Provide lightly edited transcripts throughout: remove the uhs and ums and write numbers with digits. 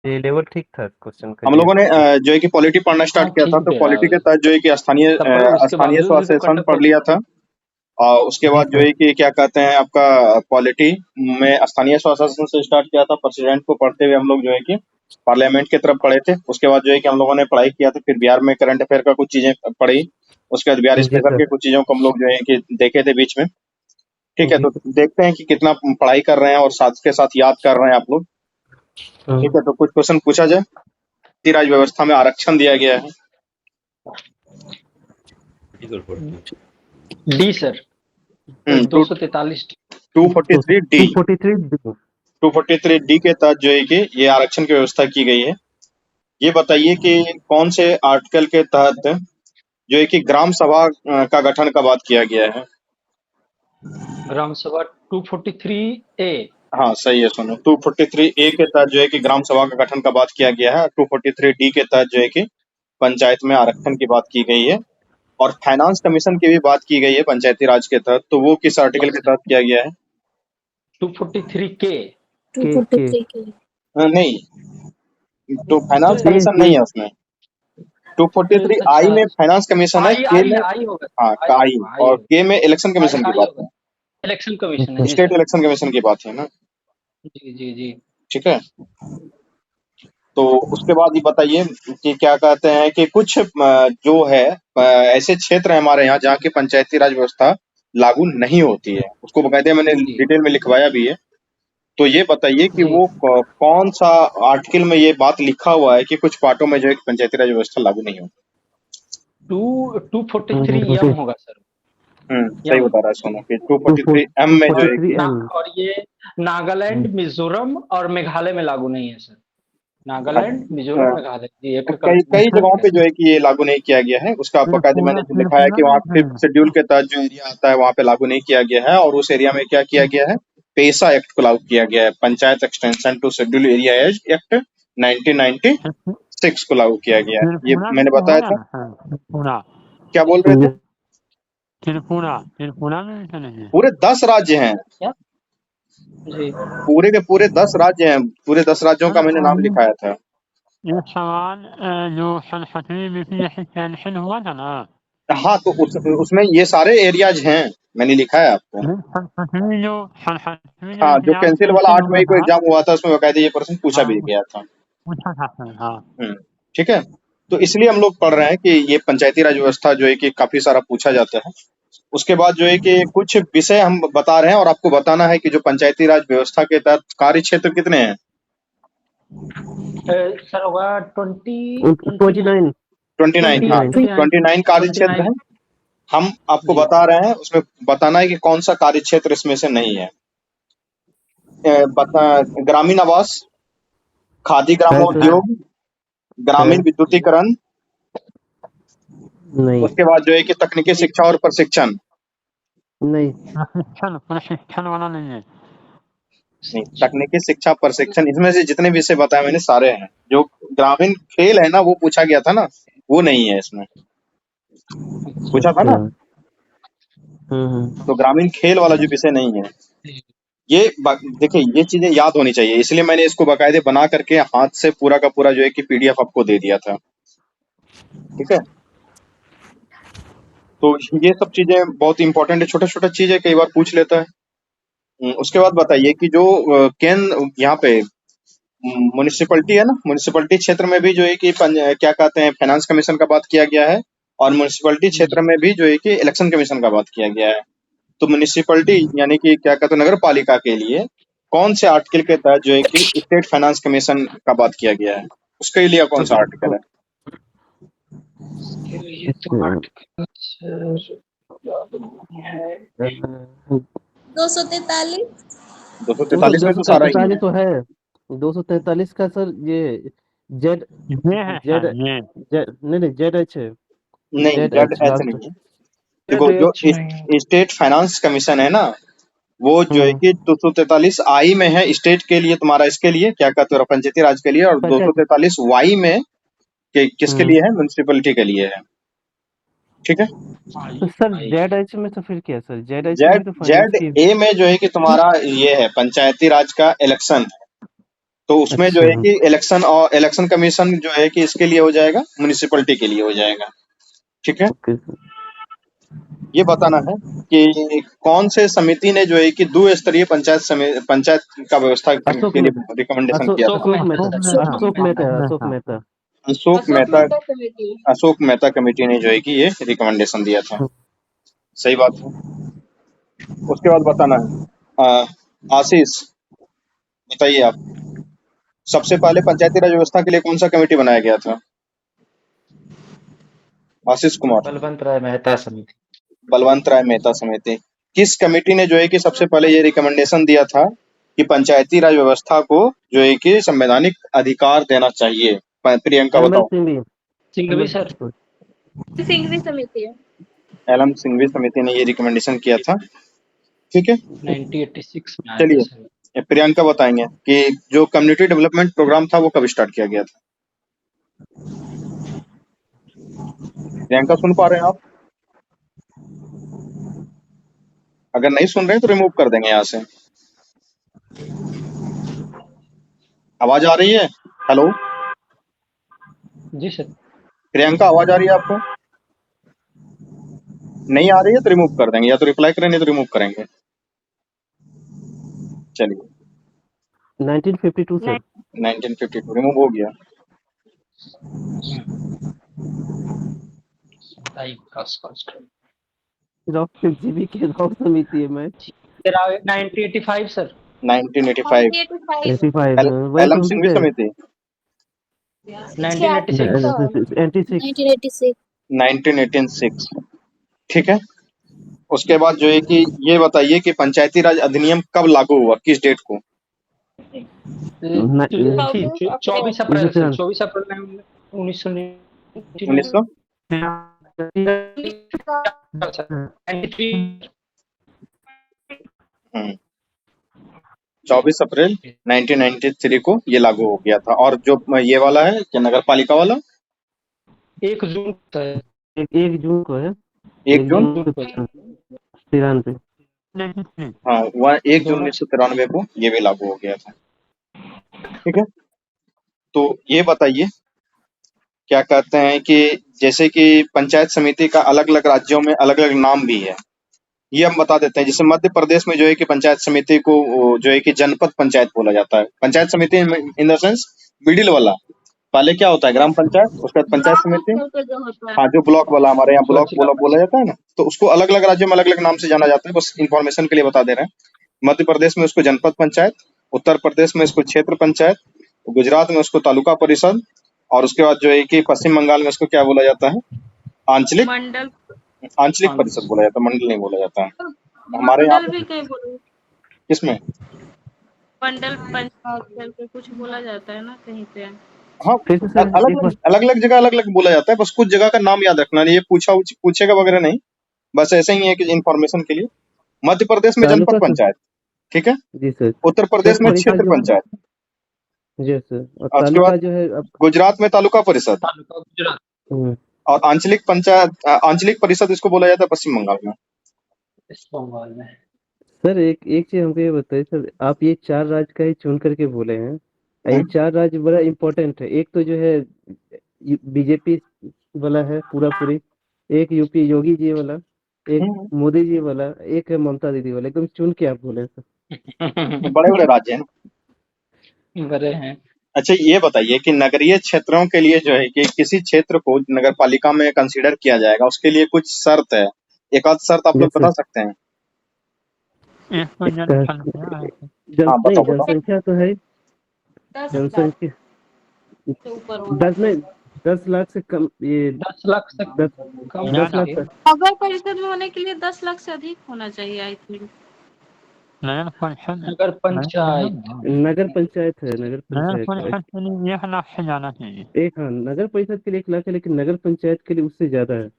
ये लेवल ठीक था, क्वेश्चन हम करिए। लोगों ने जो है कि पॉलिटी पढ़ना स्टार्ट हाँ किया था, ठीक तो दे रहा पॉलिटी के है, तहत जो है कि स्थानीय तब पर उसके स्थानीय बावजूद भी तो स्वशासन कट पढ़ लिया था। उसके जी बाद जो सर। है कि क्या कहते हैं आपका पॉलिटी में स्थानीय स्वशासन से स्टार्ट किया था। प्रेसिडेंट को पढ़ते हुए हम लोग जो है कि पार्लियामेंट की तरफ पढ़े थे। उसके बाद जो है कि हम लोगों ने पढ़ाई किया था, फिर बिहार में करंट अफेयर का कुछ चीजें पढ़ी। उसके बाद बिहार जी स्पेशल सर। के कुछ चीजों को हम लोग जो है कि देखे थे बीच में। ठीक है, जी तो सर। देखते हैं कि कितना पढ़ाई कर रहे हैं और साथ के साथ याद कर रहे हैं आप लोग। हम्म, ठीक है, तो कुछ क्वेश्चन पूछा जाए। राज्य व्यवस्था में आरक्षण दिया गया है। D sir, 243 243 D. 243 243 डी के तहत जो है कि ये आरक्षण की व्यवस्था की गई है। ये बताइए कि कौन से आर्टिकल के तहत जो है कि ग्राम सभा का गठन का बात किया गया है। ग्राम सभा 243 ए। हाँ सही है, सुनो। 243 ए के तहत जो है कि ग्राम सभा का गठन का बात किया गया है। 243 डी के तहत जो है कि पंचायत में आरक्षण की बात की गई है। और फाइनेंस कमीशन की भी बात की गई है पंचायती राज के तहत, तो वो किस आर्टिकल के तहत किया गया है? 243 के। 243 के। नहीं, तो फाइनेंस कमीशन नहीं है उसमें। 243 आई अच्छा, में फाइनेंस कमीशन है, आई के आई में आई होगा, हाँ आई आई, होगा, आई और होगा, के में इलेक्शन कमीशन की आई बात होगा। है। इलेक्शन कमीशन है जी स्टेट सर। इलेक्शन कमीशन की बात है ना। जी जी जी। ठीक है, तो उसके बाद ये बताइए कि क्या कहते हैं कि कुछ जो है ऐसे क्षेत्र है हमारे यहाँ जहाँ की पंचायती राज व्यवस्था लागू नहीं होती है। उसको बकायदे मैंने जी डिटेल में लिखवाया भी है। तो ये बताइए कि जी। वो कौन सा आर्टिकल में ये बात लिखा हुआ है कि कुछ पार्टों में जो है कि पंचायती राज व्यवस्था लागू नहीं होती। 243 एम होगा सर। सही एम। बता रहा है सोनू कि 243 एम में जो है कि और ये नागालैंड, मिजोरम और मेघालय में लागू नहीं है सर। नागालैंड, मिजोरम, मेघालय, ये एक कई कई जगहों पे है। जो है कि ये लागू नहीं किया गया है। उसका बकायदे मैंने जो लिखा है कि वहाँ 5th शेड्यूल के तहत जो एरिया आता है वहाँ पे लागू नहीं किया गया है। और उस एरिया में क्या किया गया है, पेसा एक्ट को लागू किया गया है। Panchayat extension to schedule area act 1996 को लागू किया गया है। ये मैंने बताया था। क्या बोल रहे थे? त्रिपुरा में पूरे 10 राज्य हैं, क्या जी? पूरे के पूरे 10 राज्य हैं। पूरे 10 राज्यों का मैंने नाम लिखाया था। ये सवाल जो संसदीय विश्लेषण हुआ था ना, हाँ, तो उसमें ये सारे एरियाज हैं, मैंने लिखा है आपको। संसदीय हाँ, जो कैंसिल वाला 8 मई को था, एग्जाम हुआ था उसमें बकायदे ये प्रश्न पूछा भी गया था। पूछा था सर। हाँ, ठीक है, तो इसलिए हम लोग पढ़ रहे हैं कि ये पंचायती राज व्यवस्था जो है कि काफी सारा पूछा जाता है। उसके बाद जो है कि कुछ विषय हम बता रहे हैं और आपको बताना है कि जो पंचायती राज व्यवस्था के तहत कार्य क्षेत्र कितने हैं। सर होगा 29। 29, हाँ 29 कार्य क्षेत्र है। हम आपको जी। बता रहे हैं, उसमें बताना है कि कौन सा कार्य क्षेत्र इसमें से नहीं है। ग्रामीण आवास, खादी ग्रामोद्योग, ग्रामीण विद्युतीकरण, नहीं उसके बाद जो है कि तकनीकी शिक्षा और प्रशिक्षण। नहीं प्रशिक्षण वाला नहीं है। नहीं, तकनीकी शिक्षा प्रशिक्षण, इसमें से जितने विषय बताए मैंने सारे हैं। जो ग्रामीण खेल है ना वो पूछा गया था ना, वो नहीं है इसमें, पूछा था ना। तो ग्रामीण खेल वाला जो विषय नहीं है, ये देखिए ये चीजें याद होनी चाहिए, इसलिए मैंने इसको बाकायदे बना करके हाथ से पूरा का पूरा जो है कि पीडीएफ आपको दे दिया था। ठीक है, तो ये सब चीजें बहुत इंपॉर्टेंट है। छोटा छोटा चीज है, कई बार पूछ लेता है। उसके बाद बताइए कि जो केंद्र यहाँ पे म्युनिसिपैलिटी है ना, म्युनिसिपैलिटी क्षेत्र में भी जो है कि क्या कहते हैं फाइनेंस कमीशन का बात किया गया है। और म्युनिसिपैलिटी क्षेत्र में भी जो है कि इलेक्शन कमीशन का बात किया गया है। तो म्युनिसिपैलिटी यानी कि क्या कहते हैं नगर पालिका के लिए कौन से आर्टिकल के तहत जो है कि स्टेट फाइनेंस कमीशन का बात किया गया है, उसके लिए कौन सा आर्टिकल है? ये तो आर्टिकल है 243। 243 में तो सारा ही है। तो है 243 का सर। ये जेड ये है जेड सर, ये नहीं जेड एच है। नहीं, जेड एच नहीं है। देखो जो स्टेट फाइनेंस कमीशन है ना, वो जो है कि 243 आई में है स्टेट के लिए, तुम्हारा इसके लिए क्या कहते हो पंचायती राज के लिए। और 243 वाई में किसके लिए है, म्युनिसिपैलिटी के लिए है। ठीक है, तो सर जेड एच में तो फिर क्या सर, जेड एच में जेड भी तो फाइनेंस जेड की। ए में जो है कि तुम्हारा ये है पंचायती राज का इलेक्शन है। तो उसमें जो है अच्छा कि इलेक्शन कमीशन जो है कि इसके लिए हो जाएगा, म्युनिसिपैलिटी के लिए हो जाएगा। ठीक है, ओके सर। ये बताना है कि कौन से समिति ने जो है कि द्विस्तरीय पंचायत का व्यवस्था अशोक के लिए मेहता रिकमेंडेशन अशोक किया था। अशोक अशोक मेहता मेहता अशोक अशोक मेहता। मेहता अशोक अशोक मेहता। मेहता मेहता कमेटी। अशोक मेहता कमेटी ने जो है कि ये रिकमेंडेशन दिया था। सही बात है। उसके बाद बताना है आशीष, बताइए आप, सबसे पहले पंचायती राज व्यवस्था के लिए कौन सा कमेटी बनाया गया था? आशीष कुमार। बलवंत राय मेहता समिति। बलवंत राय मेहता समिति। किस कमेटी ने जो है कि सबसे पहले ये रिकमेंडेशन दिया था कि पंचायती राज व्यवस्था को जो है कि संवैधानिक अधिकार देना चाहिए? प्रियंका एम एल बताओ। सिंह भी सिंघवी सर। सिंघवी समिति है। एलएम सिंघवी समिति ने ये रिकमेंडेशन किया था। ठीक है, 1986 में आया था चलिए सर। प्रियंका बताएंगे कि जो कम्युनिटी डेवलपमेंट प्रोग्राम था वो कब स्टार्ट किया गया था? प्रियंका सुन पा रहे हैं आप? अगर नहीं सुन रहे हैं तो रिमूव कर देंगे यहाँ से। आवाज आ रही है? हेलो जी सर। प्रियंका, आवाज आ रही है आपको? नहीं आ रही है तो रिमूव कर देंगे, या तो रिप्लाई करें नहीं तो रिमूव करेंगे। चलिए 1952 सर। 1952 रिमूव हो गया। जीबी के राव समिति है मैं 1985 सर। 1985 85 वही एलएम तो हम भी सिंघवी कहे। समिति 1986 96 1986। ठीक है, उसके बाद जो है कि ये बताइए कि पंचायती राज अधिनियम कब लागू हुआ, किस डेट को? 24 अप्रैल सर। 24 अप्रैल 1999 24 अप्रैल 1993 को ये लागू हो गया था। और जो ये वाला है क्या, नगर पालिका वाला? 1 जून सर। 1 जून को है। 1 जून 93। हाँ, वह 1 जून 1993 को ये भी लागू हो गया था। ठीक है, तो ये बताइए क्या कहते हैं कि जैसे कि पंचायत समिति का अलग अलग राज्यों में अलग अलग नाम भी है, ये हम बता देते हैं। जैसे मध्य प्रदेश में जो है कि पंचायत समिति को जो है कि जनपद पंचायत बोला जाता है। पंचायत समिति इन द सेंस मिडिल वाला। पहले क्या होता है, ग्राम पंचायत, उसके बाद पंचायत समिति। हाँ, जो ब्लॉक वाला, हमारे यहाँ ब्लॉक बोला जाता है ना, तो उसको अलग अलग राज्यों में अलग अलग नाम से जाना जाता है। बस इंफॉर्मेशन के लिए बता दे रहे हैं। मध्य प्रदेश में उसको जनपद पंचायत, उत्तर प्रदेश में इसको क्षेत्र पंचायत, गुजरात में उसको तालुका परिषद, और उसके बाद जो है कि पश्चिम बंगाल में उसको क्या बोला जाता है, आंचलिक परिषद बोला जाता है, मंडल नहीं बोला जाता है। हमारे यहाँ भी कहीं बोलो, किसमें? मंडल पंचायत करके कुछ बोला जाता है ना कहीं पे। हाँ, फिर से सर अलग अलग जगह अलग अलग बोला जाता है। बस कुछ जगह का नाम याद रखना, ये पूछेगा वगैरह नहीं, बस ऐसे ही है कि इंफॉर्मेशन के लिए। मध्य प्रदेश में जनपद पंचायत, ठीक है। जी सर। उत्तर प्रदेश में क्षेत्र पंचायत, जी सर। और उसके तालुका बाद जो है अब गुजरात में तालुका परिषद, और आंचलिक परिषद इसको बोला जाता है पश्चिम बंगाल में। सर एक चीज हमको ये बताइए सर, आप ये 4 राज्य का ही चुन करके बोले हैं। ये 4 राज्य बड़ा इम्पोर्टेंट है। एक तो जो है बीजेपी वाला है पूरी, एक यूपी योगी जी वाला, एक मोदी जी वाला, एक है ममता दीदी वाला। एकदम चुन के आप बोले सर। बड़े बड़े राज्य हैं, बड़े हैं। अच्छा ये बताइए कि नगरीय क्षेत्रों के लिए जो है कि किसी क्षेत्र को नगर पालिका में कंसीडर किया जाएगा, उसके लिए कुछ शर्त है। एक आध शर्त आप लोग बता सकते हैं? जनसंख्या तो है, जनसंख्या 10 लाख से कम, ये 10 लाख से 10 लाख तक। नगर परिषद में होने के लिए 10 लाख से अधिक होना चाहिए आई थिंक। नगर पंचायत नगर पंचायत है, नगर पंचायत 1 लाख से जाना चाहिए। एक, हाँ, नगर परिषद के लिए 1 लाख है, लेकिन नगर पंचायत के लिए उससे ज्यादा है।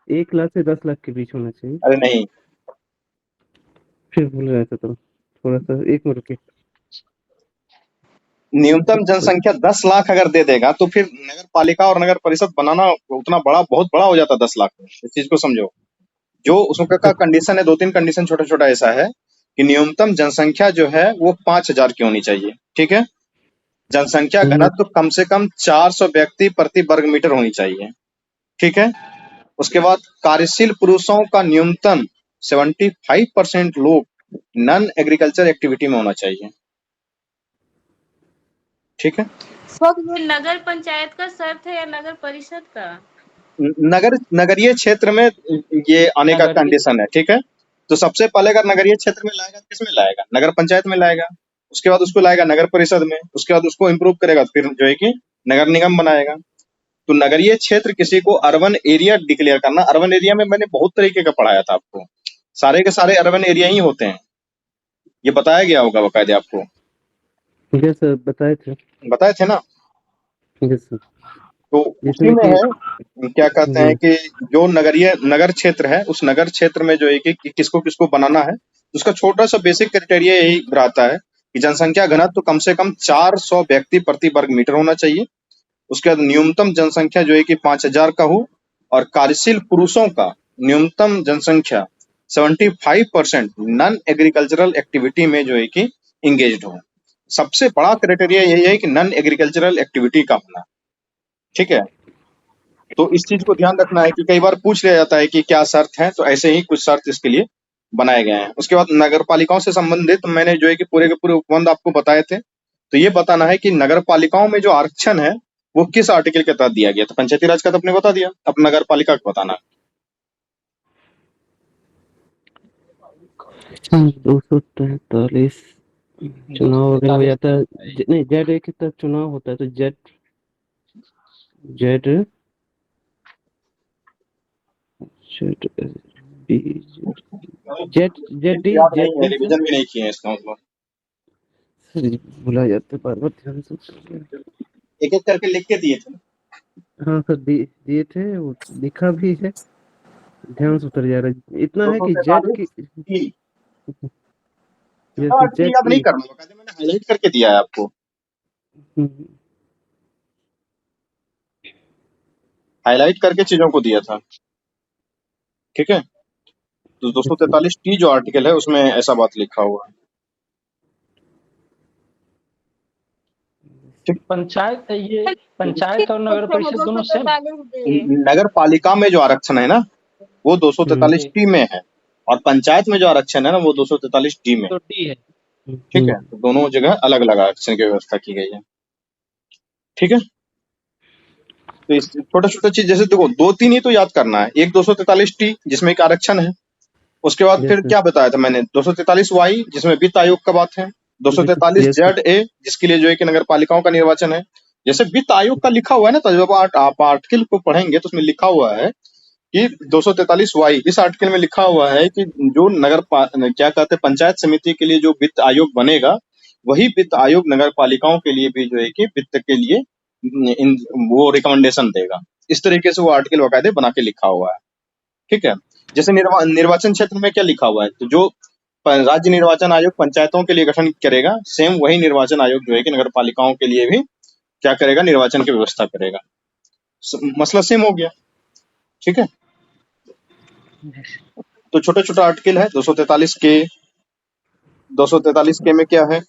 1 लाख से 10 लाख के बीच होना चाहिए। अरे नहीं, फिर भूल रहे थे तो थोड़ा सा, एक मिनट रुकिए। न्यूनतम जनसंख्या 10 लाख अगर दे देगा तो फिर नगर पालिका और नगर परिषद बनाना उतना बहुत बड़ा हो जाता है 10 लाख में। इस चीज को समझो। जो उसका कंडीशन है, 2-3 कंडीशन छोटा छोटा ऐसा है कि न्यूनतम जनसंख्या जो है वो 5000 की होनी चाहिए। ठीक है, जनसंख्या घनत्व कम से कम 400 व्यक्ति प्रति वर्ग मीटर होनी चाहिए। ठीक है, उसके बाद कार्यशील पुरुषों का न्यूनतम 75% लोग नॉन एग्रीकल्चर एक्टिविटी में होना चाहिए। ठीक है, सर ये नगर पंचायत का शर्त है या नगर परिषद का? नगरीय क्षेत्र में ये आने का नगरीय- कंडीशन है। ठीक है, तो सबसे पहले अगर नगरीय क्षेत्र में लाएगा तो किस में लाएगा? नगर पंचायत में लाएगा, उसके बाद उसको लाएगा नगर परिषद में, उसके बाद उसको इम्प्रूव करेगा फिर जो है कि नगर निगम बनाएगा। तो नगरीय क्षेत्र किसी को अर्बन एरिया डिक्लेयर करना, अर्बन एरिया में मैंने बहुत तरीके का पढ़ाया था आपको, सारे के सारे अर्बन एरिया ही होते हैं, ये बताया गया होगा बकायदे आपको, यस सर, बताए थे ना? Yes sir. तो उसी जिसमें में कि है क्या कहते हैं कि जो नगर क्षेत्र है उस नगर क्षेत्र में जो है कि किसको किसको बनाना है, उसका छोटा सा बेसिक क्राइटेरिया यही रहता है कि जनसंख्या घनत्व तो कम से कम 400 व्यक्ति प्रति वर्ग मीटर होना चाहिए। उसके बाद न्यूनतम जनसंख्या जो है कि 5000 का हो, और कार्यशील पुरुषों का न्यूनतम जनसंख्या 75% नॉन एग्रीकल्चरल एक्टिविटी में जो है कि इंगेज्ड हो। सबसे बड़ा क्राइटेरिया यही है कि नॉन एग्रीकल्चरल एक्टिविटी का होना। ठीक है, तो इस चीज को ध्यान रखना है कि कई बार पूछ लिया जाता है कि क्या शर्त है, तो ऐसे ही कुछ शर्त इसके लिए बनाए गए हैं। उसके बाद नगर पालिकाओं से संबंधित मैंने जो है कि पूरे के पूरे उपबंध आपको बताए थे, तो ये बताना है कि नगर पालिकाओं में जो आरक्षण है वो किस आर्टिकल के तहत दिया गया। तो पंचायती राज का तो अपने बता दिया, अब नगर पालिका का बताना। 243 चुनाव अगर हो जाता है, नहीं जेड ए के तहत चुनाव होता है तो Z Z Z B Z Z D याद जेड नहीं है, बी रिवीजन भी नहीं किए हैं इसका मतलब, भुला जाते बार बार, ध्यान से। एक एक करके लिख के दिए थे। हाँ सर, दिए थे, वो लिखा भी है, ध्यान से उतर जा रहा है। इतना है कि जेड की 243 जैसे जेड याद नहीं करना, बकायदे मैंने हाईलाइट करके दिया है आपको, हाईलाइट करके चीजों को दिया था। ठीक है, तो 243 टी जो आर्टिकल है उसमें ऐसा बात लिखा हुआ है। पंचायत और नगर परिषद दोनों सेम। नगर पालिका में जो आरक्षण है ना वो 243 टी में है, और पंचायत में जो आरक्षण है ना वो 243 डी में। तो डी है। ठीक है, तो दोनों जगह अलग अलग आरक्षण की व्यवस्था की गई है। ठीक है, तो इस छोटा छोटा चीज जैसे देखो 2-3 ही तो याद करना है। एक 243 टी जिसमें एक आरक्षण है, उसके बाद फिर क्या बताया था मैंने, 243 वाई जिसमें वित्त आयोग का बात है, 243 जेड ए जिसके लिए जो है कि नगर पालिकाओं का निर्वाचन है। जैसे वित्त आयोग का लिखा हुआ है ना, तो जब आप आर्टिकल को पढ़ेंगे तो उसमें लिखा हुआ है कि 243 वाई, इस आर्टिकल में लिखा हुआ है कि जो क्या कहते हैं पंचायत समिति के लिए जो वित्त आयोग बनेगा, वही वित्त आयोग नगर पालिकाओं के लिए भी जो है कि वित्त के लिए वो रिकमेंडेशन देगा। इस तरीके से वो आर्टिकल बाकायदे बना के लिखा हुआ है। ठीक है, जैसे निर्वाचन क्षेत्र में क्या लिखा हुआ है, तो जो राज्य निर्वाचन आयोग पंचायतों के लिए गठन करेगा, सेम वही निर्वाचन आयोग जो है कि नगर पालिकाओं के लिए भी क्या करेगा, निर्वाचन की व्यवस्था करेगा। मसला सेम हो गया। ठीक है, तो छोटा छोटा आर्टिकल है 243 के। 243 के में क्या है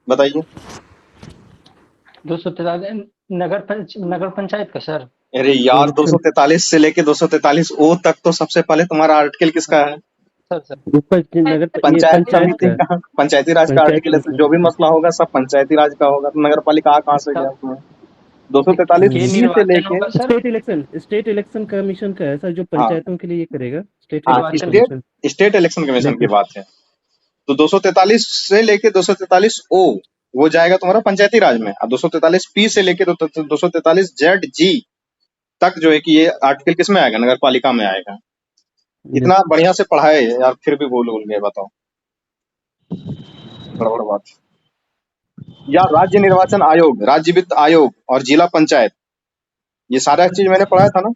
बताइए? 243 नगर पंचायत का सर। अरे यार 243 से लेके 243 ओ तक तो सबसे पहले तुम्हारा आर्टिकल किसका है? पंचायत समिति का, पंचायती राज का आर्टिकल है। तो जो भी मसला होगा सब पंचायती राज का होगा, तो नगर पालिका कहाँ से गया उसमें? 243 से लेके स्टेट इलेक्शन कमीशन का है सर, जो पंचायतों के लिए ये करेगा। स्टेट इलेक्शन कमीशन की बात है। तो 243 से लेके 243 ओ वो जाएगा तुम्हारा पंचायती राज में, और 243 पी से लेके 243 जेड जी तक जो है कि ये आर्टिकल किस में आएगा, नगर पालिका में आएगा। इतना बढ़िया से पढ़ाए यार, फिर भी भूल गए, बताओ, बड़ा बात। या राज्य निर्वाचन आयोग, राज्य वित्त आयोग और जिला पंचायत, ये सारा चीज मैंने पढ़ाया था ना।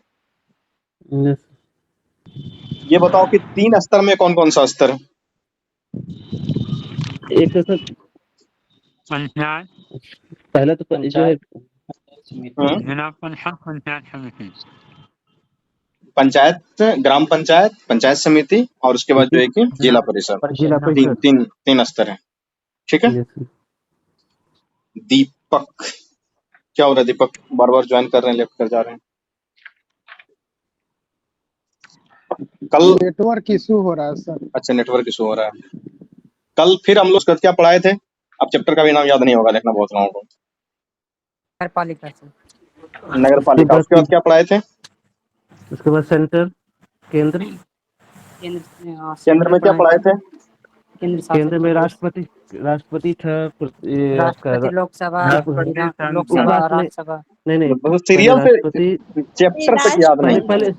ये बताओ कि 3 स्तर में कौन कौन सा स्तर है? एक तो सर पंचायत, पहला तो जो है जिला पंचायत समिति। पंचायत, ग्राम पंचायत, पंचायत समिति और उसके बाद जो है कि जिला परिषद। जिला तीन परिषद। तीन तीन स्तर है। ठीक है। Yes sir. दीपक, क्या हो रहा है दीपक? बार बार ज्वाइन कर रहे हैं, लेफ्ट कर जा रहे हैं। कल नेटवर्क इशू हो रहा है सर। अच्छा, नेटवर्क इशू हो रहा है। कल फिर हम लोग उसके बाद क्या पढ़ाए थे? अब चैप्टर का भी नाम याद नहीं होगा, देखना बहुत लोगों को। नगर पालिका से नगर पालिका। उसके बाद क्या पढ़ाए थे? उसके बाद सेंटर, केंद्र। केंद्र में क्या पढ़ाए थे? केंद्र में राष्ट्रपति था, ये आपका राष्ट्रपति, लोकसभा, लोकसभा, उपराष्ट्रपति। राज्यसभा। नहीं मतलब सीरियल से राष्ट्रपति चैप्टर तक याद नहीं पहले है।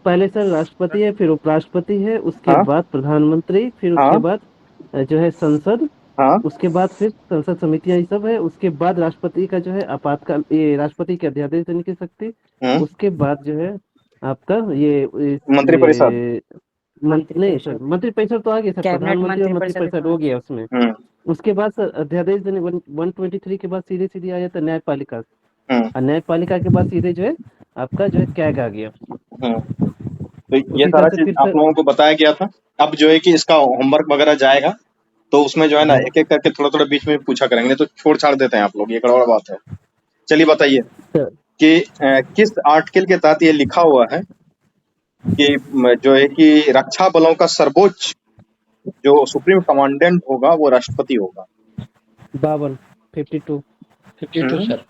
पहले सर राष्ट्रपति है, फिर उपराष्ट्रपति है, उसके हाँ बाद प्रधानमंत्री, फिर उसके हाँ बाद जो है संसद, हाँ उसके बाद फिर संसद समितियां ये सब है, उसके बाद राष्ट्रपति का जो है आपातकाल, ये राष्ट्रपति के अध्यादेश देने की शक्ति, उसके बाद जो है आपका ये मंत्रिपरिषद। नहीं सर, मंत्रिपरिषद तो आ गया सर, कैबिनेट प्रधानमंत्री और मंत्रिपरिषद मंत्रिपरिषद हो गया उसमें। उसके बाद सर अध्यादेश देने 123 के बाद सीधे सीधे आ जाता है न्यायपालिका, और न्यायपालिका के बाद सीधे जो है आपका जो है कैग आ गया। तो ये सारा चीज आप लोगों को बताया गया था। अब जो है कि इसका होमवर्क वगैरह जाएगा, तो उसमें जो है ना एक एक करके थोड़ा थोड़ा बीच में पूछा करेंगे, नहीं तो छोड़ छाड़ देते हैं आप लोग, ये गड़बड़ बात है। चलिए बताइए कि किस आर्टिकल के तहत ये लिखा हुआ है कि जो है कि रक्षा बलों का सर्वोच्च जो सुप्रीम कमांडेंट होगा वो राष्ट्रपति होगा। 52 सर।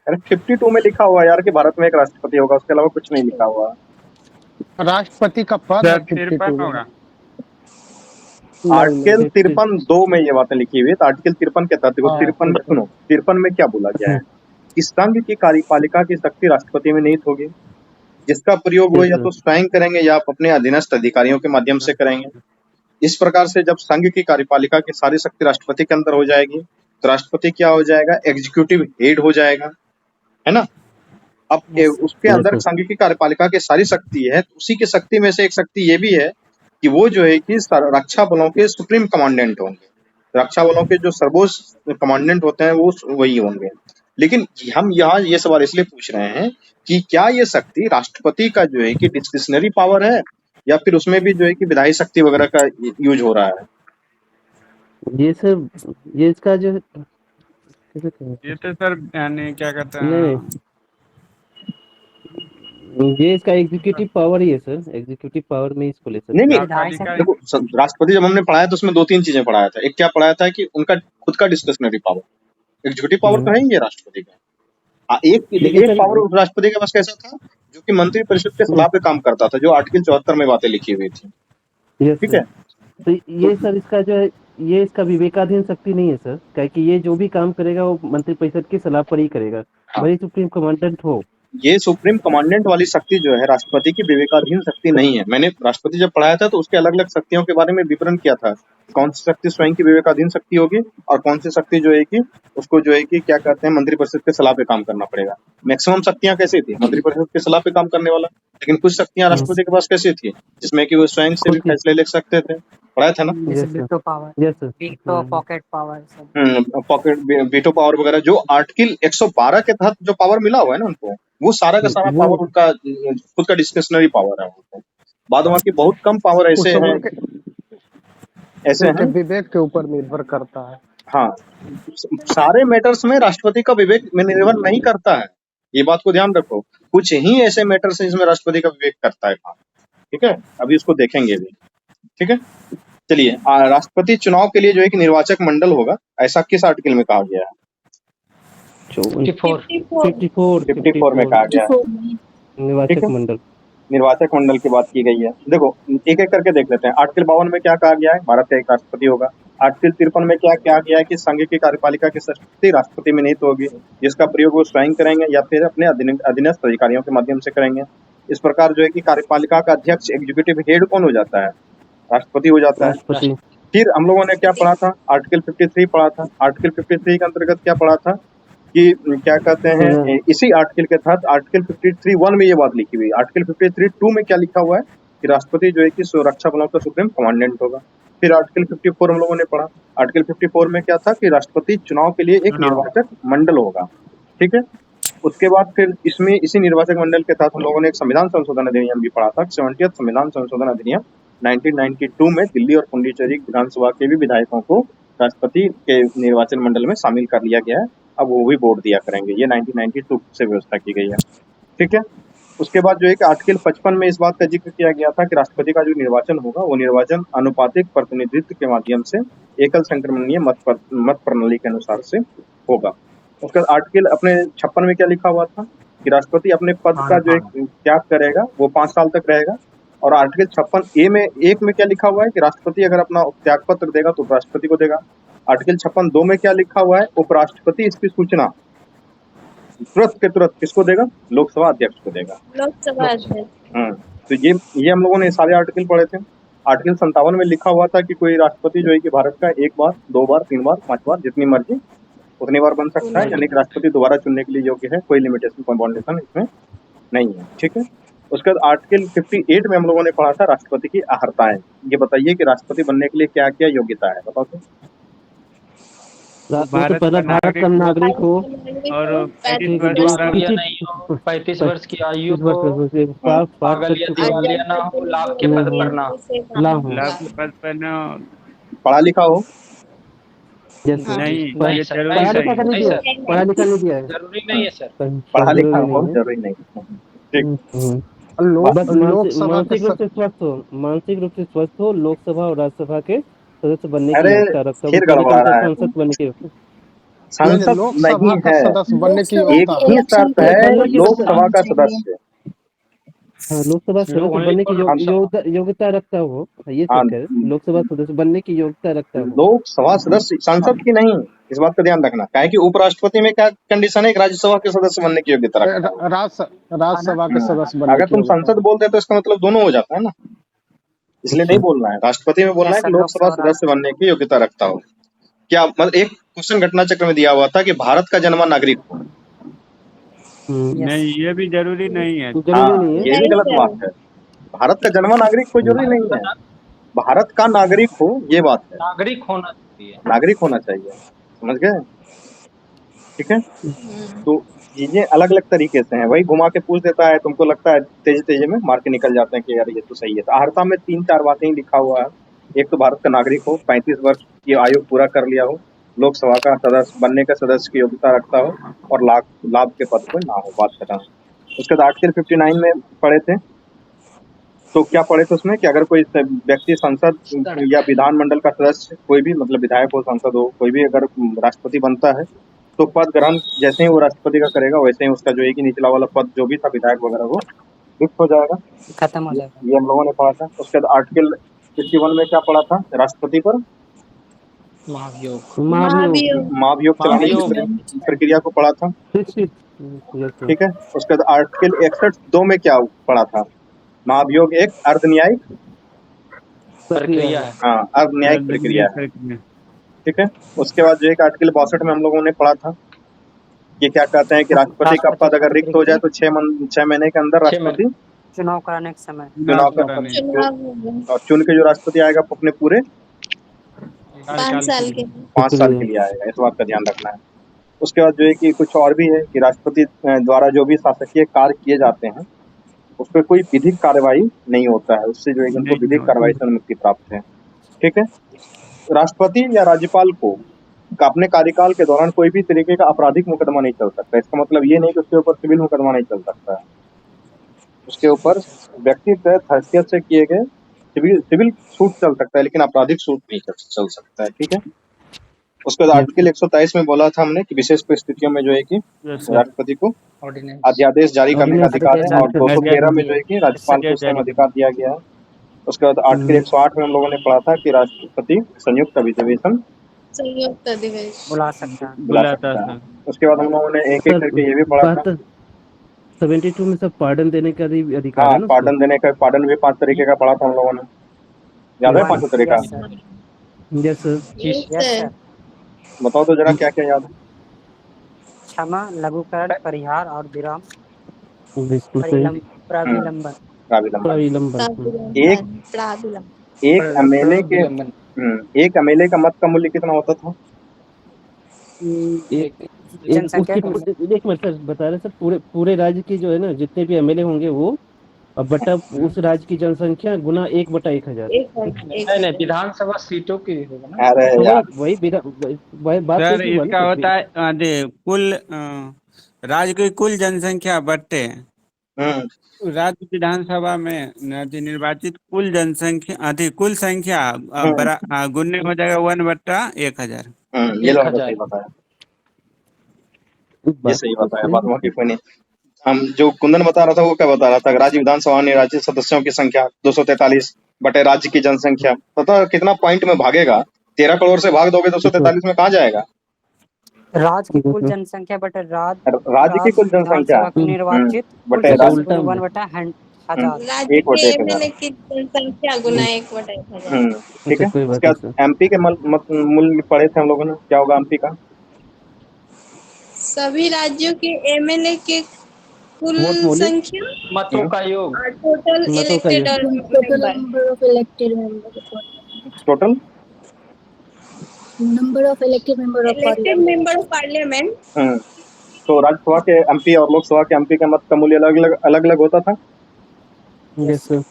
अरे 52 में लिखा हुआ है यार कि भारत में एक राष्ट्रपति होगा, उसके अलावा कुछ नहीं लिखा हुआ। राष्ट्रपति का पद है 53 होगा। आर्टिकल 53(2) में ये बातें लिखी हुई है। तो आर्टिकल 53 के तहत देखो, 53 में क्या बोला गया है कि संघ की कार्यपालिका की शक्ति राष्ट्रपति में निहित होगी, जिसका प्रयोग वो या तो स्वयं करेंगे या आप अपने अधीनस्थ अधिकारियों के माध्यम से करेंगे। इस प्रकार से जब संघ की कार्यपालिका की सारी शक्ति राष्ट्रपति के अंदर हो जाएगी, तो राष्ट्रपति क्या हो जाएगा? एग्जीक्यूटिव हेड हो जाएगा, है ना। अब उसके अंदर संघ की कार्यपालिका की सारी शक्ति है, तो उसी की शक्ति में से एक शक्ति ये भी है कि वो जो है कि रक्षा बलों के सुप्रीम कमांडेंट होंगे। रक्षा बलों के जो सर्वोच्च कमांडेंट होते हैं वो वही होंगे। लेकिन हम यहाँ ये सवाल इसलिए पूछ रहे हैं कि क्या ये शक्ति राष्ट्रपति का जो है कि डिस्क्रिशनरी पावर है, या फिर उसमें भी जो है कि विधायी शक्ति वगैरह का यूज हो रहा है? ये सर, ये इसका जो है ये तो सर यानी क्या कहते नहीं, हैं, ये इसका एग्जीक्यूटिव पावर ही है सर, एग्जीक्यूटिव पावर में इसको ले सकते नहीं हैं। देखो, राष्ट्रपति जब हमने पढ़ाया तो उसमें 2-3 चीजें पढ़ाया था। एक क्या पढ़ाया था कि उनका खुद का डिस्क्रिशनरी पावर, एग्जीक्यूटिव पावर तो है ही है राष्ट्रपति का। एक पावर राष्ट्रपति के पास कैसा था, जो कि मंत्रिपरिषद के सलाह पे काम करता था, जो आर्टिकल 74 में बातें लिखी हुई थी। ठीक है। तो ये सर इसका जो है ये इसका विवेकाधीन शक्ति नहीं है सर, क्योंकि ये जो भी काम करेगा वो मंत्रिपरिषद की सलाह पर ही करेगा, भले सुप्रीम कमांडेंट हो। ये सुप्रीम कमांडेंट वाली शक्ति जो है राष्ट्रपति की विवेकाधीन शक्ति नहीं है। मैंने राष्ट्रपति जब पढ़ाया था तो उसके अलग अलग शक्तियों के बारे में विवरण किया था, कौन सी शक्ति स्वयं की विवेकाधीन शक्ति होगी और कौन सी शक्ति जो है कि उसको जो है कि क्या कहते हैं मंत्रिपरिषद के सलाह पे काम करना पड़ेगा। मैक्सिमम शक्तियां कैसी थी? मंत्रिपरिषद के सलाह पे काम करने वाला। लेकिन कुछ शक्तियां राष्ट्रपति के पास कैसी थी, जिसमें कि वो स्वयं से भी फैसले ले सकते थे। पढ़ाया था ना? Veto power, veto pocket power, pocket veto power वगैरह, जो आर्टिकल 112 के तहत जो पावर मिला हुआ है ना उनको, वो सारा का सारा पावर उनका खुद का डिस्क्रिशनरी पावर है उनको। बाद बाकी बहुत कम पावर ऐसे हैं विवेक के ऊपर निर्भर करता है। हाँ, सारे मैटर्स में राष्ट्रपति का विवेक में निर्भर नहीं करता है, ये बात को ध्यान रखो। कुछ ही ऐसे मैटर्स हैं जिसमें राष्ट्रपति का विवेक करता है काम। ठीक है, अभी उसको देखेंगे भी। ठीक है, चलिए। राष्ट्रपति चुनाव के लिए जो है कि निर्वाचक मंडल होगा, ऐसा किस आर्टिकल में कहा गया है? 54 में कहा गया है निर्वाचक मंडल की बात की गई है। देखो एक एक करके देख लेते हैं। आर्टिकल 52 में क्या कहा गया है? भारत का एक राष्ट्रपति होगा। आर्टिकल 53 में क्या कहा गया है कि संघ की कार्यपालिका की शक्ति राष्ट्रपति में निहित होगी, जिसका प्रयोग वो स्वयं करेंगे या फिर अपने अधीनस्थ अधिकारियों के माध्यम से करेंगे। इस प्रकार जो है कि कार्यपालिका का अध्यक्ष एग्जीक्यूटिव हेड कौन हो जाता है? राष्ट्रपति हो जाता है। फिर हम लोगों ने क्या पढ़ा था? आर्टिकल 53 पढ़ा था। आर्टिकल 53 के अंतर्गत क्या पढ़ा था कि क्या कहते हैं, इसी आर्टिकल के तहत आर्टिकल 53(1) में ये बात लिखी हुई है। आर्टिकल 53(2) में क्या लिखा हुआ है कि राष्ट्रपति जो है कि सुरक्षा बलों का सुप्रीम कमांडेंट होगा। फिर आर्टिकल 54 हम लोगों ने पढ़ा। आर्टिकल 54 में क्या था कि राष्ट्रपति चुनाव के लिए एक निर्वाचक मंडल होगा। ठीक है, उसके बाद फिर इसमें इसी निर्वाचक मंडल के तहत हम लोगों ने एक संविधान संशोधन अधिनियम भी पढ़ा था। 70th संविधान संशोधन अधिनियम 1992 में दिल्ली और पुडुचेरी विधानसभा के भी विधायकों को राष्ट्रपति के निर्वाचन मंडल में शामिल कर लिया गया है। अब वो भी वोट दिया करेंगे। ये 1992 से व्यवस्था की गई है। ठीक है। उसके बाद जो है कि आर्टिकल 55 में इस बात का जिक्र किया गया था कि राष्ट्रपति का जो निर्वाचन होगा वो निर्वाचन अनुपातिक प्रतिनिधित्व के माध्यम से एकल संक्रमणीय मत प्रणाली के अनुसार से होगा। उसका आर्टिकल अपने 56 में क्या लिखा हुआ था कि राष्ट्रपति अपने पद का जो एक त्याग करेगा वो 5 साल तक रहेगा। और आर्टिकल 56A में 1 में क्या लिखा हुआ है कि राष्ट्रपति अगर अपना त्याग पत्र देगा तो उपराष्ट्रपति को देगा। आर्टिकल 56(2) में क्या लिखा हुआ है, उपराष्ट्रपति इसकी सूचना तुरंत के तुरंत किसको देगा, लोकसभा अध्यक्ष को देगा। लोकसभा अध्यक्ष। तो ये हम लोगों ने सारे आर्टिकल पढ़े थे। आर्टिकल 57 में लिखा हुआ था कि कोई राष्ट्रपति जो है कि भारत का 1 बार 2 बार 3 बार 5 बार जितनी मर्जी उतनी बार बन सकता है, यानी कि राष्ट्रपति दोबारा चुनने के लिए योग्य है। कोई लिमिटेशन कोई बाउंडेशन इसमें नहीं है। ठीक है। उसके बाद आर्टिकल 58 में हम लोगों ने पढ़ा था राष्ट्रपति की अहर्ताएं। ये बताइए कि राष्ट्रपति बनने के लिए क्या क्या योग्यता है, बताओ तो। भारत का नागरिक हो और 35 वर्ष की आयु हो, पागल या दिवालिया ना हो, लाभ के पद पर ना हो, पढ़ा लिखा हो। नहीं, नहीं ये सर, जरूरी नहीं सर, नहीं है। नहीं सर, पढ़ा लिखा नहीं दिया है। जरूरी नहीं है सर। पढ़ा लिखा हो जरूरी नहीं। ठीक। बस लोकसभा के मानसिक रूप से स्वस्थ हो, लोकसभा और राज्यसभा के सदस्य बनने की अरे योग्यता रखता हो, फिर गड़बड़ा रहा है। संसद बनने की संसद लोकसभा नहीं का है, सदस्य बनने की एक योग्यता ही है। शर्त है, लोकसभा का सदस्य। हाँ, लोकसभा सदस्य बनने की योग्यता रखता हो, ये चेक है। लोकसभा सदस्य बनने की योग्यता रखता हो। लोकसभा सदस्य, संसद की नहीं, इस बात का ध्यान रखना। काहे कि उपराष्ट्रपति में क्या कंडीशन है, राज्यसभा के सदस्य बनने की योग्यता रखता है। राज्यसभा के सदस्य बनने अगर की तुम योग्यता संसद बोलते तो इसका मतलब दोनों हो जाता है ना, इसलिए नहीं बोलना है। राष्ट्रपति में बोलना है कि लोकसभा सदस्य बनने की योग्यता रखता हो। क्या मतलब एक क्वेश्चन घटना चक्र में दिया हुआ था कि भारत का जन्मा नागरिक हो। नहीं, ये भी जरूरी नहीं है। हाँ, ये भी गलत बात है। भारत का जन्मा नागरिक कोई जरूरी नहीं है, भारत का नागरिक हो ये बात है। नागरिक होना चाहिए, नागरिक होना चाहिए, समझ गए। ठीक है। तो चीजें अलग अलग तरीके से हैं, वही घुमा के पूछ देता है, तुमको लगता है तेजी तेजी में मार के निकल जाते हैं कि यार ये तो सही है। तो अहर्ता में 3-4 बातें ही लिखा हुआ है। एक तो भारत का नागरिक हो, 35 वर्ष की आयु पूरा कर लिया हो, लोकसभा का सदस्य बनने का सदस्य की योग्यता रखता हो और लाभ के पद पर ना हो, बात खत्म। उसके बाद आर्टिकल 59 में पढ़े थे, तो क्या पढ़े थे उसमें कि अगर कोई व्यक्ति संसद या विधानमंडल का सदस्य, कोई भी मतलब विधायक हो, सांसद हो, कोई भी अगर राष्ट्रपति बनता है तो पद ग्रहण जैसे ही वो राष्ट्रपति का करेगा वैसे ही उसका जो है कि निचला वाला पद जो भी था विधायक वगैरह वो लुप्त हो जाएगा, खत्म हो जाएगा। ये हम लोगों ने पढ़ा था। उसके बाद आर्टिकल 51 में क्या पढ़ा था, राष्ट्रपति पर महाभियोग चलाने की प्रक्रिया को पढ़ा था। ठीक है। उसके बाद आर्टिकल 61(2) में क्या पढ़ा था, महाभियोग एक अर्ध न्यायिक प्रक्रिया है। हाँ, अर्ध न्यायिक प्रक्रिया है। ठीक है। उसके बाद जो एक आर्टिकल 62 में हम लोगों ने पढ़ा था कि क्या कहते हैं कि राष्ट्रपति का पद अगर रिक्त हो जाए तो 6 महीने के अंदर राष्ट्रपति चुनाव कराने के समय और चुन के जो राष्ट्रपति आएगा अपने पूरे 5 साल के 5 साल के लिए आएगा, इस बात का ध्यान रखना है। उसके बाद जो है कि कुछ और भी है कि राष्ट्रपति द्वारा जो भी शासकीय कार्य किए जाते हैं उस पर कोई विधिक कार्रवाई नहीं होता है, उससे जो है उनको विधिक कार्रवाई से मुक्ति प्राप्त है। ठीक है। राष्ट्रपति या राज्यपाल को अपने कार्यकाल के दौरान कोई भी तरीके का आपराधिक मुकदमा नहीं चल सकता। इसका मतलब ये नहीं कि उसके ऊपर सिविल मुकदमा नहीं चल सकता है, उसके ऊपर व्यक्तिगत हैसियत से किए गए सिविल सूट चल सकता है, लेकिन आपराधिक सूट नहीं चल सकता है। ठीक है। उसके बाद आर्टिकल 123 में बोला था हमने कि विशेष परिस्थितियों में जो है कि राष्ट्रपति को अध्यादेश जारी करने का अधिकार है, और 213 में जो है कि राज्यपाल को स्वयं अधिकार दिया गया है। उसके बाद आर्टिकल 108 में हम लोगों ने पढ़ा था कि राष्ट्रपति संयुक्त अधिवेशन बुला सकता है। उसके बाद हम लोगों ने एक एक करके ये भी पढ़ा था 72 में सब पार्डन देने का भी अधिकार है ना। पार्डन देने का, पार्डन भी 5 तरीके का पढ़ा था हम लोगों ने, याद है 5 तरीका? Yes sir. बताओ तो जरा क्या क्या याद है। क्षमा, लघुकरण, परिहार और विराम, बिल्कुल सही। प्राविलंबन। एक एमएलए का मत का मूल्य कितना होता था? जनसंख्या उसकी के एक मिनट सर बता रहे सर, पूरे पूरे राज्य की जो है ना, जितने भी एमएलए होंगे वो, और बटा उस राज्य की जनसंख्या गुना 1/1000। नहीं नहीं, विधानसभा सीटों की होगा ना। अरे तो यार, वही बात सर वही हुआ इसका ना होता है कुल राज्य की कुल जनसंख्या बट्टे राज्य विधानसभा में निर्वाचित कुल जनसंख्या कुल संख्या गुने हो जाएगा 1/1000। ये लोगों ने सही बताया, ये बात सही तो बताया, सही बात है। वहाँ की कोई नहीं। हम जो कुंदन बता रहा था वो क्या बता रहा था, राज्य विधानसभा निर्वाचित सदस्यों की संख्या 243 बटे राज्य की जनसंख्या, पता कितना पॉइंट में भागेगा? 13 करोड़ से भाग दोगे 243 में, कहाँ जाएगा? राज्य की कुल जनसंख्या बटे राज्य की कुल जनसंख्या विधानसभा की निर्वाचित कुल बटे अच्छा राज्य, उल्टा सदस्यों 1/1000। राज्य 1 के बटे 1000। एमएलए की जनसंख्या गुना 1/1000। ठीक अच्छा है। कोई बात उसके नहीं बाद सर। एमपी के मूल्य पढ़े थे हम लोगों ने, क्या होगा एमपी का? सभी राज्यों के एमएलए के कुल वोट मूल्य संख्या मतों का योग। और टोटल मतों का इलेक्टेड योग। Member. number of elected members total number of elected member of elected parliament member of parliament. तो राज्यसभा के एमपी और लोकसभा के एमपी का मत का मूल्य अलग अलग होता था। Yes sir.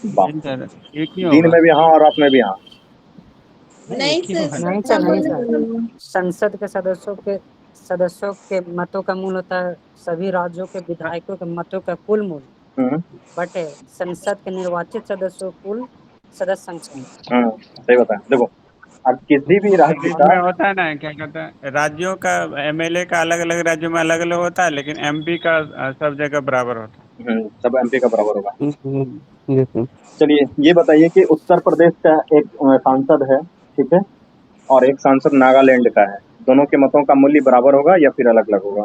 वाह। सर एक ही दिन होगा। में भी हाँ और रात में भी हाँ। नहीं सर, नहीं सर, नहीं सर, संसद के सदस्यों के मतों का मूल्य होता है सभी राज्यों के विधायकों के मतों का कुल मूल्य बटे संसद के निर्वाचित सदस्यों कुल सदस्य संख्या। सही बताया। देखो अब किसी भी राज्य का इसमें होता है ना, क्या कहते हैं, राज्यों का एमएलए का अलग अलग राज्यों में अलग अलग होता है, लेकिन एमपी का सब जगह बराबर होता है। सब एमपी का बराबर होगा। Yes sir. चलिए ये बताइए कि उत्तर प्रदेश का एक सांसद है, ठीक है, और एक सांसद नागालैंड का है, दोनों के मतों का मूल्य बराबर होगा या फिर अलग अलग होगा?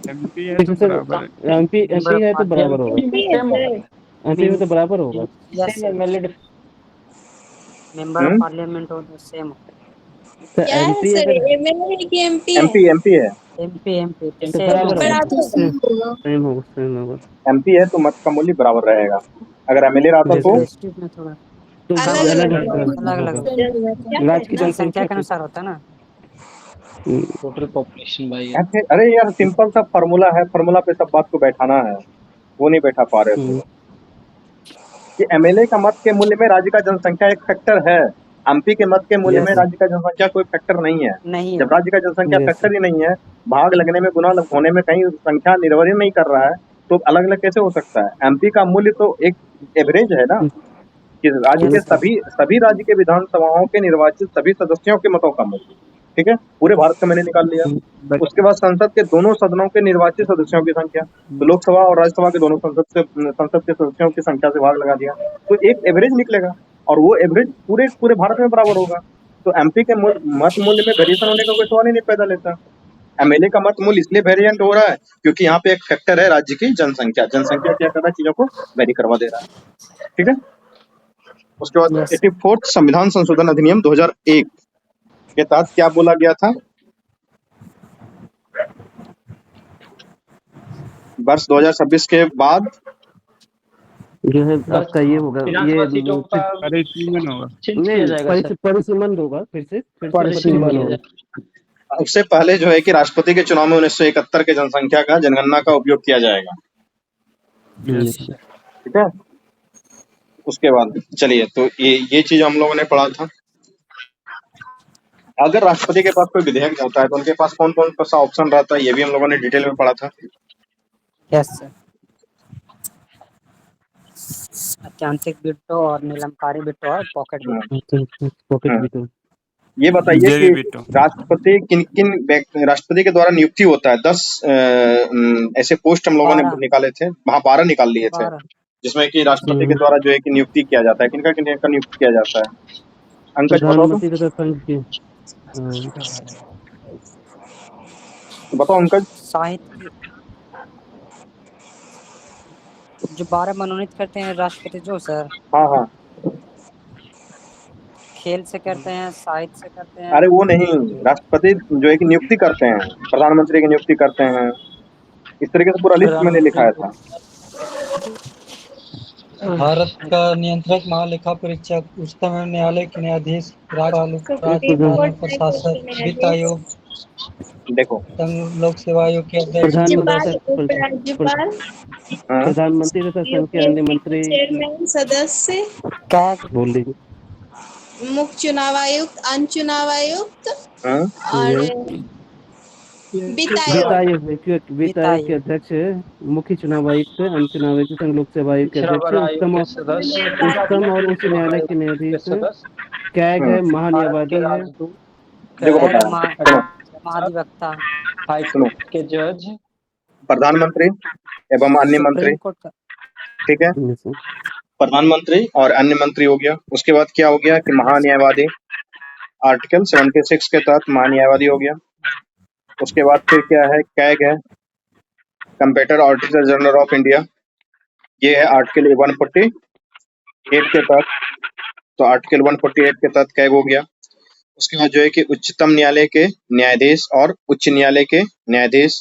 एमपी है तो बराबर है। एमपी है तो बराबर होगा। एमपी में तो बराबर होगा। मेंबर ऑफ पार्लियामेंट और सेम क्या है एमपी सर, अगर एमएलए है कि एमपी है? एमपी है। एमपी तो बराबर होगा। बराबर सेम होगा। एमपी है तो मत का मूल्य बराबर रहेगा। अगर एमएलए रहता तो डिस्ट्रिक्ट में थोड़ा तो अलग अलग अलग होगा। राज्य की जनसंख्या के अनुसार होता है ना। टोटल पॉपुलेशन भाई। अरे यार सिंपल सा फॉर्मूला है, फॉर्मूला पे सब बात को बैठाना है, वो नहीं बैठा पा रहे थे। कि एमएलए का मत के मूल्य में राज्य का जनसंख्या एक फैक्टर है, एमपी के मत के मूल्य में राज्य का जनसंख्या कोई फैक्टर नहीं है। जब राज्य का जनसंख्या फैक्टर ही नहीं है, भाग लगने में गुना होने में कहीं संख्या निर्भर ही नहीं कर रहा है, तो अलग अलग कैसे हो सकता है? एमपी का मूल्य तो एक एवरेज है ना, कि राज्य के सभी राज्य के विधानसभाओं के निर्वाचित सभी सदस्यों के मतों का मूल्य, ठीक है, पूरे भारत का मैंने निकाल लिया। उसके बाद संसद के दोनों सदनों के निर्वाचित सदस्यों की संख्या, तो लोकसभा और राज्यसभा के दोनों संसद के सदस्यों की संख्या से भाग लगा दिया, तो एक एवरेज निकलेगा, और वो एवरेज पूरे भारत में बराबर होगा। तो एमपी के मत मूल्य में वेरिएशन होने का कोई सवाल ही नहीं पैदा लेता। एमएलए का मत मूल्य इसलिए वेरिएंट हो रहा है क्योंकि यहाँ पे एक फैक्टर है राज्य की जनसंख्या क्या कर रहा है, चीजों को वेरी करवा दे रहा है, ठीक है। उसके बाद 84th संविधान संशोधन अधिनियम 2001 के तहत क्या बोला गया था? वर्ष 2026 के बाद जो है आपका ये होगा, ये परिसीमन होगा, परिसीमन होगा, फिर से परिसीमन होगा। उससे पहले जो है कि राष्ट्रपति के चुनाव में 1971 के जनसंख्या का जनगणना का उपयोग किया जाएगा, ठीक है। उसके बाद चलिए, तो ये चीज हम लोगों ने पढ़ा था। अगर राष्ट्रपति के पास कोई विधेयक होता है तो उनके पास कौन कौन सा ऑप्शन रहता है, ये भी हम लोगों ने डिटेल में पढ़ा था। यस सर, अत्यंतिक बिट्टो और निलंबकारी बिट्टो और पॉकेट बिट्टो। ये बताइए कि राष्ट्रपति राष्ट्रपति के द्वारा नियुक्ति होता है 10 ऐसे पोस्ट हम लोगों ने निकाले थे, वहाँ 12 निकाल लिए थे, जिसमें कि राष्ट्रपति के द्वारा जो है कि नियुक्ति किया जाता है। किनका नियुक्ति किया जाता है? अंकज बताओ अंकज। साहित्य जो 12 मनोनीत करते हैं राष्ट्रपति जो सर। हाँ खेल से करते हैं, साहित्य से करते हैं। अरे वो नहीं, राष्ट्रपति जो है कि नियुक्ति करते हैं, प्रधानमंत्री की नियुक्ति करते हैं, इस तरीके से पूरा लिस्ट मैंने लिखाया था। भारत का नियंत्रक महालेखा परीक्षक उच्चतम न्यायालय के न्यायाधीश सुप्रीम कोर्ट प्रशासक वित्त आयोग देखो संघ लोक सेवा आयोग के अध्यक्ष राज्यपाल उपराज्यपाल हाँ प्रधानमंत्री तथा संघ के अन्य यूपीएससी मंत्री चेयरमैन सदस्य बोल दीजिए। मुख्य चुनाव आयुक्त अन्य चुनाव आयुक्त हाँ और वित्त वित्त आयोग आयोग वित्त आयोग के अध्यक्ष मुख्य चुनाव आयुक्त अन्य चुनाव आयुक्त संघ लोक सेवा आयोग के अध्यक्ष उच्चतम और उच्च न्यायालय के न्यायाधीश कैग है, महान्यायवादी है। देखो कैग बता रहा हूँ, महाधिवक्ता सुनो के जज प्रधानमंत्री एवं अन्य मंत्री, सुप्रीम कोर्ट का ठीक है, प्रधानमंत्री और अन्य मंत्री हो गया। उसके बाद क्या हो गया कि महान्यायवादी, आर्टिकल 76 के तहत महान्यायवादी हो गया। उसके बाद फिर क्या है, कैग है, computer auditor general of India, ये है आर्टिकल 148 के तहत, तो आर्टिकल 148 के तहत कैग हो गया। उसके बाद जो है कि उच्चतम न्यायालय के न्यायाधीश और उच्च न्यायालय के न्यायाधीश,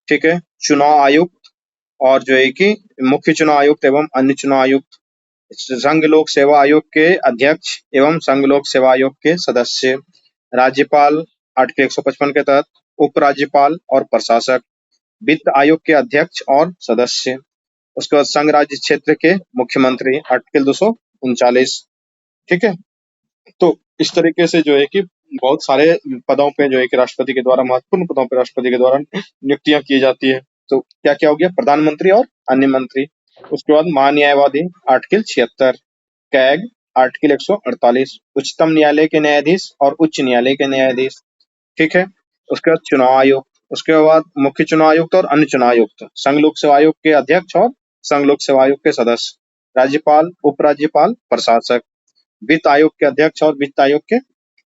ठीक है, चुनाव आयुक्त और जो है कि मुख्य चुनाव आयुक्त एवं अन्य चुनाव आयुक्त, संघ लोक सेवा आयोग के अध्यक्ष एवं संघ लोक सेवा आयोग के सदस्य, राज्यपाल आर्टिकल 155 के तहत, उपराज्यपाल और प्रशासक, वित्त आयोग के अध्यक्ष और सदस्य। उसके बाद संघ राज्य क्षेत्र के मुख्यमंत्री आर्टिकल 239, ठीक है। तो इस तरीके से जो है कि बहुत सारे पदों पे जो है कि राष्ट्रपति के द्वारा, महत्वपूर्ण पदों पे राष्ट्रपति के द्वारा नियुक्तियां की जाती है। तो क्या क्या हो गया, प्रधानमंत्री और अन्य मंत्री। उसके बाद महान्यायवादी आर्टिकल 76, कैग आर्टिकल 148, उच्चतम न्यायालय के न्यायाधीश और उच्च न्यायालय के न्यायाधीश, ठीक है। उसके बाद चुनाव आयोग, उसके बाद मुख्य चुनाव आयुक्त और अन्य चुनाव आयुक्त, संघ लोक सेवा आयोग के अध्यक्ष और संघ लोक सेवा आयोग के सदस्य, राज्यपाल, उपराज्यपाल, प्रशासक, वित्त आयोग के अध्यक्ष और वित्त आयोग के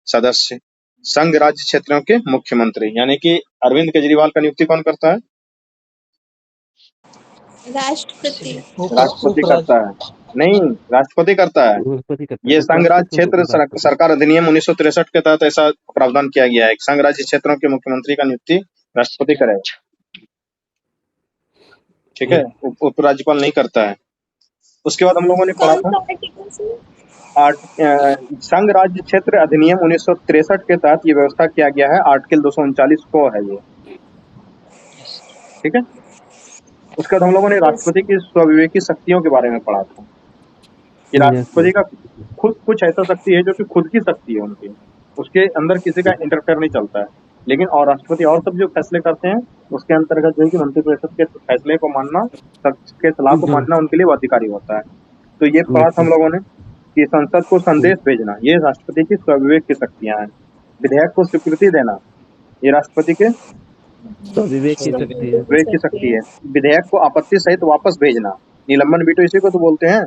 सदस्य, संघ राज्य क्षेत्रों के मुख्यमंत्री। यानी कि अरविंद केजरीवाल का नियुक्ति कौन करता है? राष्ट्रपति करता है। नहीं, राष्ट्रपति करता है। ये संघ राज्य क्षेत्र सरकार अधिनियम 1963 के तहत ऐसा प्रावधान किया गया है। संघ राज्य क्षेत्रों के मुख्यमंत्री का नियुक्ति राष्ट्रपति करेगा, ठीक है, उपराज्यपाल नहीं करता है। उसके बाद हम लोगों ने पढ़ा था संघ राज्य क्षेत्र अधिनियम 1963 के तहत ये व्यवस्था किया गया है, आर्टिकल 239 को है ये, ठीक है। उसके बाद हम लोगों ने राष्ट्रपति की स्वविवेकी शक्तियों के बारे में पढ़ा था कि राष्ट्रपति का खुद कुछ ऐसा शक्ति है जो कि खुद की शक्ति है उनकी, उसके अंदर किसी का इंटरफेयर नहीं चलता है। लेकिन और राष्ट्रपति और सब जो फैसले करते हैं उसके अंतर्गत जो है कि मंत्रिपरिषद के फैसले को मानना, सबके सलाह को मानना उनके लिए वो अधिकारी होता है। तो ये पढ़ा था हम लोगों ने कि संसद को संदेश भेजना, ये राष्ट्रपति की स्वविवेक की शक्तियां हैं। विधेयक को स्वीकृति देना, ये राष्ट्रपति के विवेक की शक्ति है। विधेयक को आपत्ति सहित वापस भेजना, निलंबन वीटो इसी को तो बोलते हैं।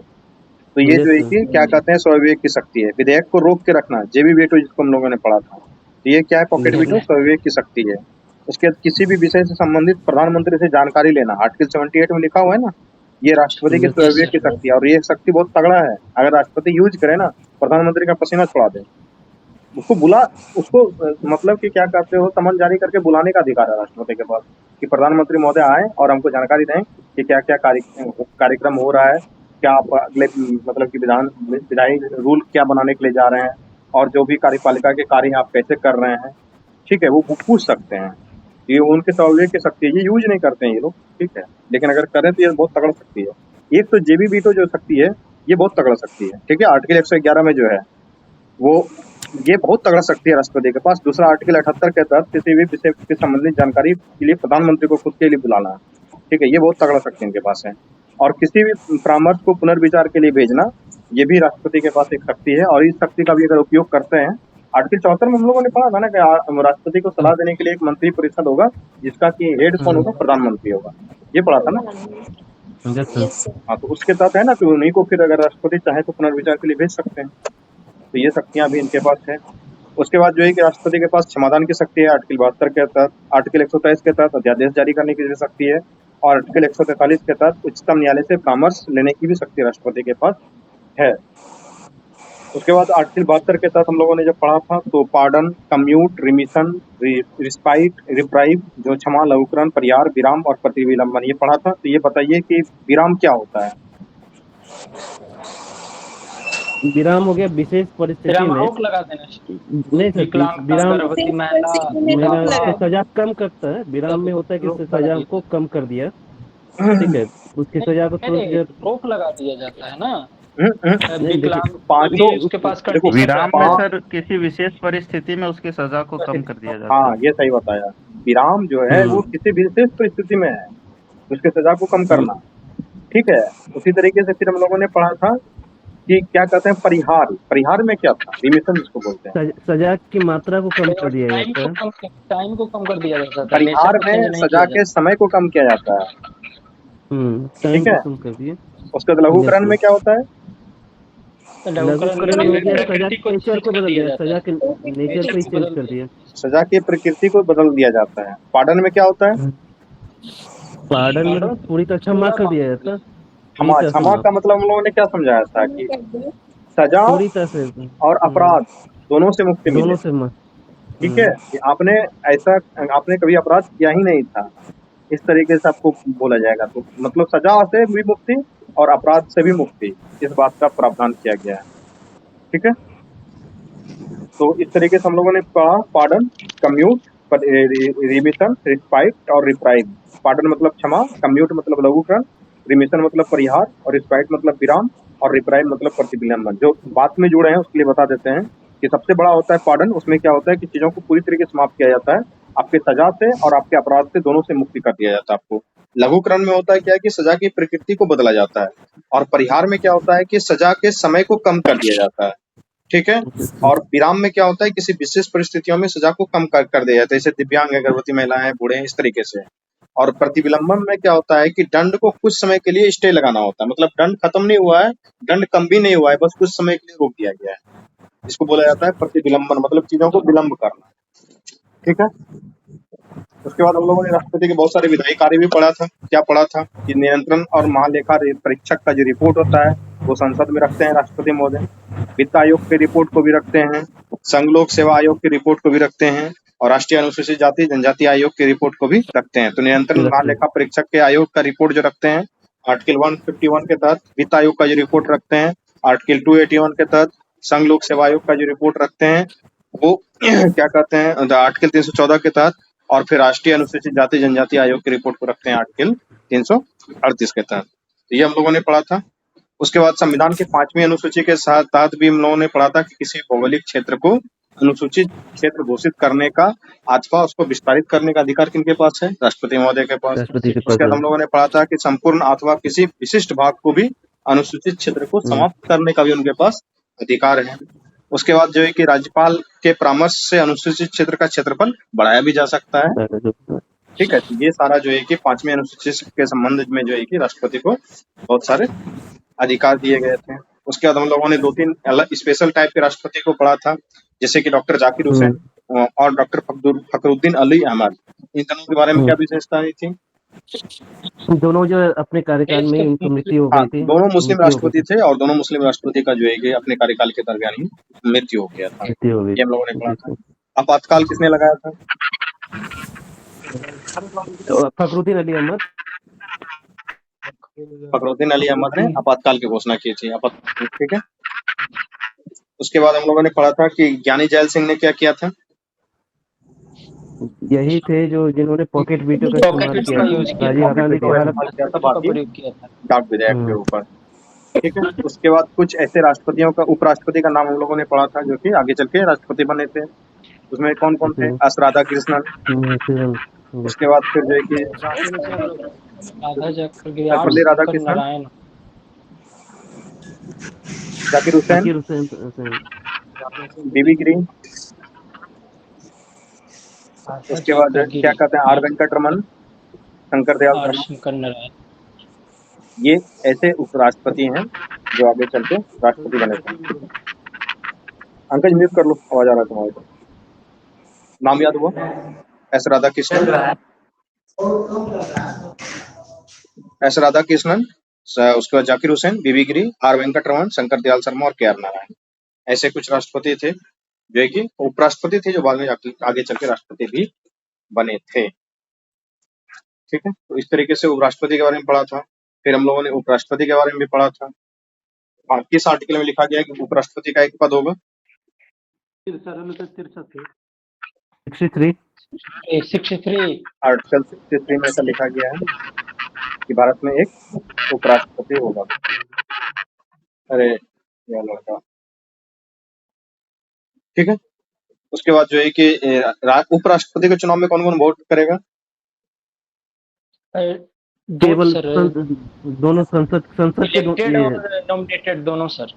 तो ये जो है कि क्या कहते हैं, स्वविवेक की शक्ति है। विधेयक को रोक के रखना, जेबी वीटो जिसको हम लोगों ने पढ़ा था, तो ये क्या है, पॉकेट वीटो, स्वविवेक की शक्ति है। उसके बाद किसी भी विषय से संबंधित प्रधानमंत्री से जानकारी लेना, आर्टिकल 78 में लिखा हुआ है ना, ये राष्ट्रपति की स्वविवेक की शक्ति है। और ये शक्ति बहुत तगड़ा है, अगर राष्ट्रपति यूज करे ना, प्रधानमंत्री का पसीना छुड़ा दे। उसको मतलब कि क्या कहते हो, समन जारी करके बुलाने का अधिकार है राष्ट्रपति के पास कि प्रधानमंत्री महोदय आए और हमको जानकारी दें कि क्या क्या कार्यक्रम हो रहा है, क्या आप अगले मतलब कि विधायी रूल क्या बनाने के लिए जा रहे हैं, और जो भी कार्यपालिका के कार्य आप कैसे कर रहे हैं, ठीक है, वो पूछ सकते हैं। ये उनके स्वविवेक की शक्ति है, ये यूज नहीं करते हैं ये लोग, ठीक है, लेकिन अगर करें तो ये बहुत तगड़ा शक्ति है। एक तो जेबी वीटो जो शक्ति है ये बहुत तगड़ा शक्ति है, ठीक है, आर्टिकल 111 में जो है वो ये बहुत तगड़ा शक्ति है राष्ट्रपति के पास। दूसरा आर्टिकल 78 के तहत किसी भी विषय से संबंधित जानकारी के लिए प्रधानमंत्री को खुद के लिए बुलाना, ठीक है, ये बहुत तगड़ा शक्ति इनके पास है। और किसी भी परामर्श को पुनर्विचार के लिए भेजना, ये भी राष्ट्रपति के पास एक शक्ति है। और इस शक्ति का भी अगर उपयोग करते हैं, आर्टिकल 74 में हम लोगों ने पढ़ा था ना कि राष्ट्रपति को सलाह देने के लिए एक मंत्री परिषद होगा जिसका कि हेड कौन होगा, प्रधानमंत्री होगा, ये पढ़ा था ना। हाँ, तो उसके तहत है ना कि उन्हीं को फिर अगर राष्ट्रपति चाहे तो पुनर्विचार के लिए भेज सकते हैं। तो ये शक्तियां भी इनके पास है। उसके बाद जो है कि राष्ट्रपति के पास क्षमादान की शक्ति है, आर्टिकल 72 के तहत, आर्टिकल 123 के तहत अध्यादेश जारी करने की भी शक्ति है, और आर्टिकल 143 के तहत उच्चतम न्यायालय से परामर्श लेने की भी शक्ति राष्ट्रपति के पास है। उसके बाद आर्टिकल 72 के तहत हम लोगों ने जब पढ़ा था तो pardon, commute, remission, respite, reprieve, जो क्षमा, लघुकरण, परिहार, विराम और प्रतिविलंबन, ये पढ़ा था। तो ये बताइए कि विराम क्या होता है? विराम हो गया विशेष परिस्थिति विराम में। रोक लगा देना। नहीं सर, विकलांगता, विराम गर्भवती विशेष महिला, परिस्थिति में महिला रोक को लगा सजा कम करता है। विराम में होता है कि रोक लगा सजा दिया को कम कर दिया, ठीक है, उसकी सजा को तुरंत नहीं, रोक लगा दिया जाता है ना। नहीं देखिए विकलांग पांचों अभी उसके पास देखो कंडीशन विराम में पांच सर किसी विशेष परिस्थिति में उसकी सजा को कम कर दिया जाता हाँ है। ये सही बताया। विराम जो है वो किसी विशेष परिस्थिति में है, उसके सजा को कम करना, ठीक है। उसी तरीके से फिर हम लोगों ने पढ़ा था कि क्या कहते हैं परिहार। परिहार में क्या था? रिमिशन जिसको बोलते हैं। सजा की मात्रा को कम कर दिया जाता है। टाइम को कम कर दिया जाता है, परिहार में सजा के समय को कम किया जाता है, टाइम ठीक है। को कम कर दिया। उसके बाद लघुकरण में क्या होता है? लघुकरण में हो गया सजा के नेचर को बदल दिया, सजा के नेचर को ही चेंज कर दिया। सजा की प्रकृति को बदल दिया जाता है। पार्डन में क्या होता है? पार्डन में तो पूरी तरह क्षमा कर दिया जाता है। क्षमा का मतलब हम लोगों ने क्या समझाया था कि सजा पूरी तरह से और अपराध दोनों से मुक्ति मिले, दोनों से ठीक है। कि आपने कभी अपराध किया ही नहीं था, इस तरीके से आपको बोला जाएगा। तो मतलब सजा से भी मुक्ति और अपराध से भी मुक्ति, इस बात का प्रावधान किया गया है, ठीक है। तो इस तरीके से हम लोगों ने पढ़ा पार्डन, कम्यूट, रिमिशन, रिस्पाइट और रिप्राइव। पार्डन मतलब क्षमा, कम्यूट मतलब लघुकरण, रिमिशन मतलब परिहार और रिस्पाइट मतलब विराम और रिप्राइव मतलब प्रतिविलंबन। जो बात में जुड़े हैं उसके लिए बता देते हैं कि सबसे बड़ा होता है पार्डन। उसमें क्या होता है कि चीजों को पूरी तरीके से समाप्त किया जाता है, आपके सजा से और आपके अपराध से दोनों से मुक्ति कर दिया जाता है आपको। लघुकरण में होता है क्या कि सजा की प्रकृति को बदला जाता है, और परिहार में क्या होता है कि सजा के समय को कम कर दिया जाता है, ठीक है। और विराम में क्या होता है किसी विशेष परिस्थितियों में सजा को कम कर दिया जाता है, जैसे दिव्यांग है, गर्भवती महिलाएं, बूढ़े हैं, इस तरीके से। और प्रतिविलंबन में क्या होता है कि दंड को कुछ समय के लिए स्टे लगाना होता है, मतलब दंड खत्म नहीं हुआ है, दंड कम भी नहीं हुआ है, बस कुछ समय के लिए रोक दिया गया है। इसको बोला जाता है प्रतिविलंबन, मतलब चीजों को विलंब करना, ठीक है। उसके बाद हम लोगों ने राष्ट्रपति के बहुत सारे विधायी कार्य भी पढ़ा था। क्या पढ़ा था कि नियंत्रण और महालेखा परीक्षक का जो रिपोर्ट होता है वो संसद में रखते हैं राष्ट्रपति महोदय। वित्त आयोग की रिपोर्ट को भी रखते हैं, संघ लोक सेवा आयोग की रिपोर्ट को भी रखते हैं, और राष्ट्रीय अनुसूचित जाति जनजाति आयोग की रिपोर्ट को भी रखते हैं। तो नियंत्रण महालेखा परीक्षक के आयोग का रिपोर्ट जो रखते हैं आर्टिकल 151 के तहत, वित्त आयोग का जो रिपोर्ट रखते हैं आर्टिकल 281 के तहत, संघ लोक सेवा आयोग का जो रिपोर्ट रखते हैं वो क्या कहते हैं आर्टिकल 314 के तहत, और फिर राष्ट्रीय अनुसूचित जाति जनजाति आयोग की रिपोर्ट को रखते हैं आर्टिकल 338 के तहत। तो ये हम लोगों ने पढ़ा था। उसके बाद संविधान के 5वीं अनुसूची के तहत भी हम लोगों ने पढ़ा था कि किसी भौगोलिक क्षेत्र को अनुसूचित क्षेत्र घोषित करने का अथवा उसको विस्तारित करने का अधिकार किनके पास है? राष्ट्रपति महोदय के पास। उसके बाद हम लोगों ने पढ़ा था कि संपूर्ण अथवा किसी विशिष्ट भाग को भी अनुसूचित क्षेत्र को समाप्त करने का भी उनके पास अधिकार है। उसके बाद जो है कि राज्यपाल के परामर्श से अनुसूचित क्षेत्र का क्षेत्रफल बढ़ाया भी जा सकता है, ठीक है। तो ये सारा जो है कि 5वीं अनुसूची के संबंध में जो है कि राष्ट्रपति को बहुत सारे अधिकार दिए गए थे। उसके बाद हम लोगों ने 2-3 अलग स्पेशल टाइप के राष्ट्रपति को पढ़ा था, जैसे कि डॉक्टर जाकिर हुसैन और डॉक्टर फखरुद्दीन अली अहमद। इन दोनों के बारे में क्या विशेषताएं थी? दोनों जो अपने कार्यकाल में उनकी मृत्यु हो गई थी। दोनों मुस्लिम राष्ट्रपति थे और दोनों मुस्लिम राष्ट्रपति का जो है कि अपने कार्यकाल के दरमियान ही मृत्यु हो गया था। ये हम लोगों ने पढ़ा था। आपातकाल किसने लगाया था? फखरुद्दीन अली अहमद। फखरुद्दीन अली अहमद ने आपातकाल की घोषणा की थी, ठीक है। उसके बाद हम लोगों ने पढ़ा था कि ज्ञानी जैल सिंह ने क्या किया था? यही थे जो जिन्होंने पॉकेट वीटो का इस्तेमाल किया, डाक विधेयक के ऊपर, ठीक है। उसके बाद कुछ ऐसे राष्ट्रपतियों का, उपराष्ट्रपति का नाम हम लोगों ने पढ़ा था जो कि आगे चल के राष्ट्रपति बने थे। उसमें कौन कौन थे? एस राधाकृष्णन। उसके बाद फिर जो है कि राधाकृष्णन, जाकिर हुसैन, बीबी गिरी। उसके बाद क्या कहते हैं आर वेंकटरमन, शंकर दयाल शर्मा। ये ऐसे उपराष्ट्रपति हैं जो आगे चल के राष्ट्रपति बने थे। अंकज म्यूट कर लो, आवाज आ रहा है तुम्हारे को। नाम याद हुआ? एस राधाकृष्णन, उसके बाद जाकिर हुसैन, बीबी गिरी, आर वेंकटरमन, शंकर दयाल शर्मा और के आर नारायण। ऐसे कुछ राष्ट्रपति थे जो है कि उपराष्ट्रपति थे, जो बाद में आगे चल के राष्ट्रपति भी बने थे, ठीक है। तो इस तरीके से उपराष्ट्रपति के बारे में पढ़ा था। फिर हम लोगों ने उपराष्ट्रपति के बारे में भी पढ़ा था। हाँ, किस आर्टिकल में लिखा गया है कि उपराष्ट्रपति का एक पद होगा? 63 आर्टिकल 63 में ऐसा लिखा गया है कि भारत में एक उपराष्ट्रपति होगा। अरे यह लड़का, ठीक है। उसके बाद जो है कि उपराष्ट्रपति के चुनाव में कौन कौन वोट करेगा? केवल दोनों संसद के नॉमिनेटेड दोनों सर।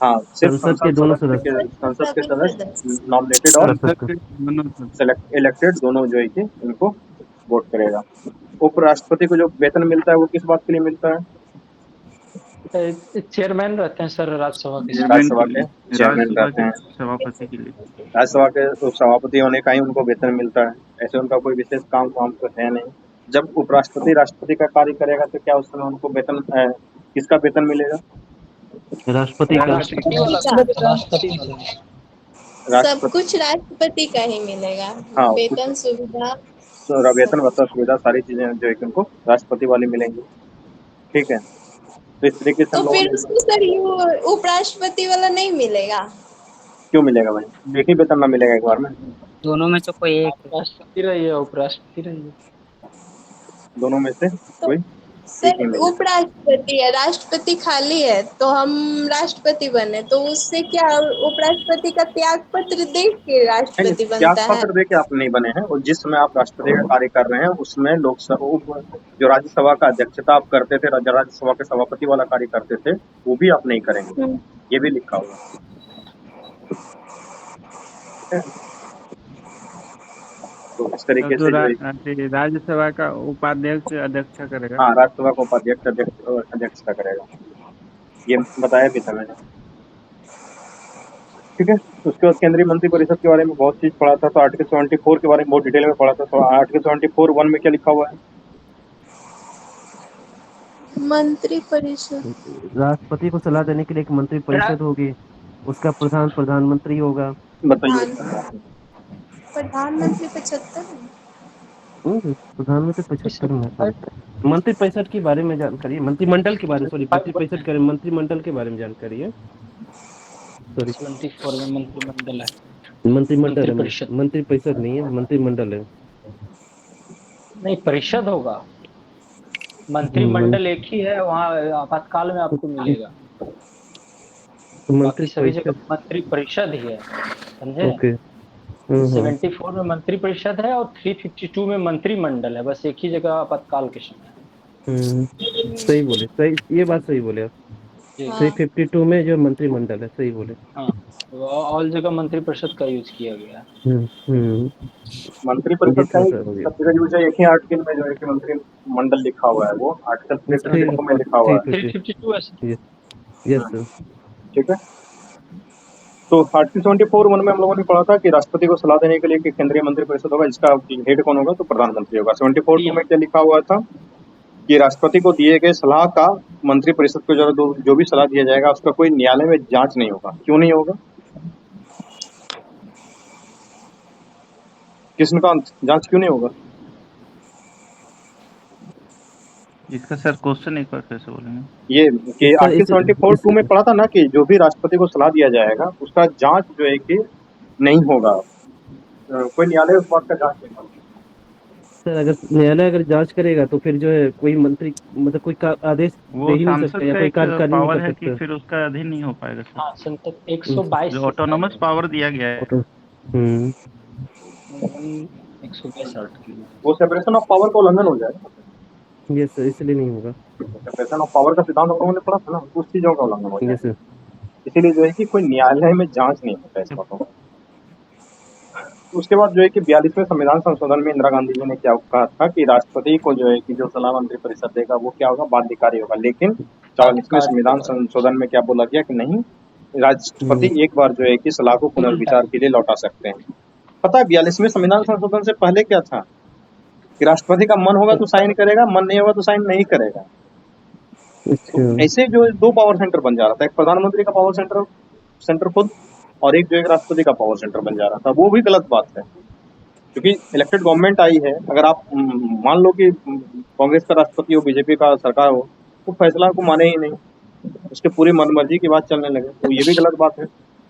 हाँ, सिर्फ संसद के दोनों सदस्य, संसद के सदस्य नॉमिनेटेड और इलेक्टेड दोनों जो है कि उनको वोट करेगा। उपराष्ट्रपति को जो वेतन मिलता है वो किस बात के लिए मिलता है? चेयरमैन रहते हैं सर राज्यसभा के। राज्यसभा के चेयरमैन रहते हैं। सभापति के लिए राज्यसभा के सभापति होने का ही उनको वेतन मिलता है। ऐसे उनका कोई विशेष काम तो है नहीं। जब उपराष्ट्रपति राष्ट्रपति का कार्य करेगा तो क्या उस समय उनको वेतन किसका वेतन मिलेगा? राष्ट्रपति का। सब कुछ राष्ट्रपति का ही मिलेगा। हाँ, वेतन सुविधा वेतन भत्ता सुविधा सारी चीजें जो है कि उनको राष्ट्रपति वाली मिलेंगी। ठीक है, तो इस तरीके से तो फिर उसको सर उपराष्ट्रपति वाला नहीं मिलेगा? क्यों मिलेगा भाई? एक ही वेतन ना मिलेगा एक बार में? दोनों में से कोई एक राष्ट्रपति रहिए उपराष्ट्रपति रहिए, दोनों में से कोई सर उपराष्ट्रपति है, राष्ट्रपति खाली है तो हम राष्ट्रपति बने, तो उससे क्या उपराष्ट्रपति का त्याग पत्र दे के राष्ट्रपति बनता त्याग है? पत्र दे के आप नहीं बने हैं। और जिस समय आप राष्ट्रपति का कार्य कर रहे हैं उसमें लोकसभा जो राज्यसभा का अध्यक्षता आप करते थे, राज्यसभा के सभापति वाला कार्य करते थे, वो भी आप नहीं करेंगे। ये भी लिखा हुआ है। तो इस तरीके से राज्यसभा का उपाध्यक्ष अध्यक्ष करेगा। हाँ, राज्यसभा का उपाध्यक्ष अध्यक्ष करेगा, ये बताया भी था मैंने। ठीक है, उसके बाद केंद्रीय मंत्रिपरिषद के बारे में बहुत चीज पढ़ा था। तो आर्टिकल 74 के बारे में बहुत डिटेल में पढ़ा था। तो आर्टिकल 74(1) में क्या लिखा हुआ है? मंत्रिपरिषद राष्ट्रपति को सलाह देने के लिए एक मंत्रिपरिषद होगी, उसका प्रधान प्रधानमंत्री होगा। बताइए। प्रधानमंत्री 75 प्रधानमंत्री 75 में मंत्रिपरिषद के बारे में जानकारी है। मंत्रिमंडल के बारे में, सॉरी मंत्रिपरिषद के मंत्रिमंडल के बारे में जानकारी है। सॉरी 74 में मंत्रिमंडल है, मंत्रिमंडल है, मंत्रिपरिषद नहीं है, मंत्रिमंडल है। नहीं परिषद होगा, मंत्रिमंडल एक ही है, वहाँ आपातकाल में आपको मिलेगा। बाकी सभी जगह मंत्रिपरिषद ही है, समझे? ओके। 74 में मंत्रिपरिषद है और 352 में मंत्रिमंडल है, बस एक ही जगह आपातकाल के समय। सही बोले, सही, ये बात सही बोले आप। 352 में जो मंत्रिमंडल है, सही बोले। हाँ, ऑल जगह मंत्रिपरिषद का यूज किया गया। मंत्रिपरिषद का यूज है। एक ही आर्टिकल में जो है कि मंत्रिमंडल लिखा हुआ है, वो आर्टिकल 352 में लिखा हुआ है। 352 यस सर। ठीक है, तो आर्टिकल 74(1) में हम लोगों ने पढ़ा था कि राष्ट्रपति को सलाह देने के लिए कि केंद्रीय मंत्रिपरिषद होगा, जिसका हेड कौन होगा? तो प्रधानमंत्री होगा। 74(2) में क्या लिखा हुआ था कि राष्ट्रपति को दिए गए सलाह का मंत्रिपरिषद को जो भी सलाह दिया जाएगा उसका कोई न्यायालय में जांच नहीं होगा। क्यों नहीं होगा कृष्णकांत? जांच क्यों नहीं होगा? इसका सर क्वेश्चन एक बार कैसे बोलेंगे? ये कि आर्टिकल 74(2) में पढ़ा था ना कि जो भी राष्ट्रपति को सलाह दिया जाएगा उसका जांच जो है कि नहीं होगा, कोई न्यायालय उस बात का जांच नहीं होगा। सर अगर न्यायालय अगर जांच करेगा तो फिर जो है कोई मंत्री मतलब कोई आदेश दे ही नहीं सकता, या कोई कार्यकारी नहीं कर सकता, फिर उसका अधीन नहीं हो पाएगा सर। हाँ, संसद 122 जो ऑटोनोमस पावर दिया गया है 122 आर्टिकल, वो सेपरेशन ऑफ पावर का उल्लंघन हो जाएगा। यस सर, इसलिए नहीं होगा। सेपरेशन ऑफ पावर का सिद्धांत हम लोगों ने पढ़ा था ना, उस चीजों का उल्लंघन हो यस जाएगा। सर। इसीलिए जो है कि कोई न्यायालय में जांच नहीं होता इस बातों का। उसके बाद जो है कि 42वें संविधान संशोधन में इंदिरा गांधी जी ने क्या कहा था कि राष्ट्रपति को जो है कि जो सलाह मंत्रिपरिषद देगा वो क्या होगा? बाध्यकारी होगा। लेकिन 44वें संविधान संशोधन में क्या बोला गया कि नहीं, राष्ट्रपति एक बार जो है कि सलाह को पुनर्विचार के लिए लौटा सकते हैं। पता है 42वें संविधान संशोधन से पहले क्या था कि राष्ट्रपति का मन होगा तो साइन करेगा, मन नहीं होगा तो साइन नहीं करेगा। तो ऐसे जो 2 पावर सेंटर बन जा रहा था, एक प्रधानमंत्री का पावर सेंटर खुद, और एक जो एक राष्ट्रपति का पावर सेंटर बन जा रहा था। वो भी गलत बात है, क्योंकि इलेक्टेड गवर्नमेंट आई है। अगर आप मान लो कि कांग्रेस का राष्ट्रपति हो, बीजेपी का सरकार हो, तो फैसला को माने ही नहीं, उसके पूरी मनमर्जी की बात चलने लगे, तो ये भी गलत बात है।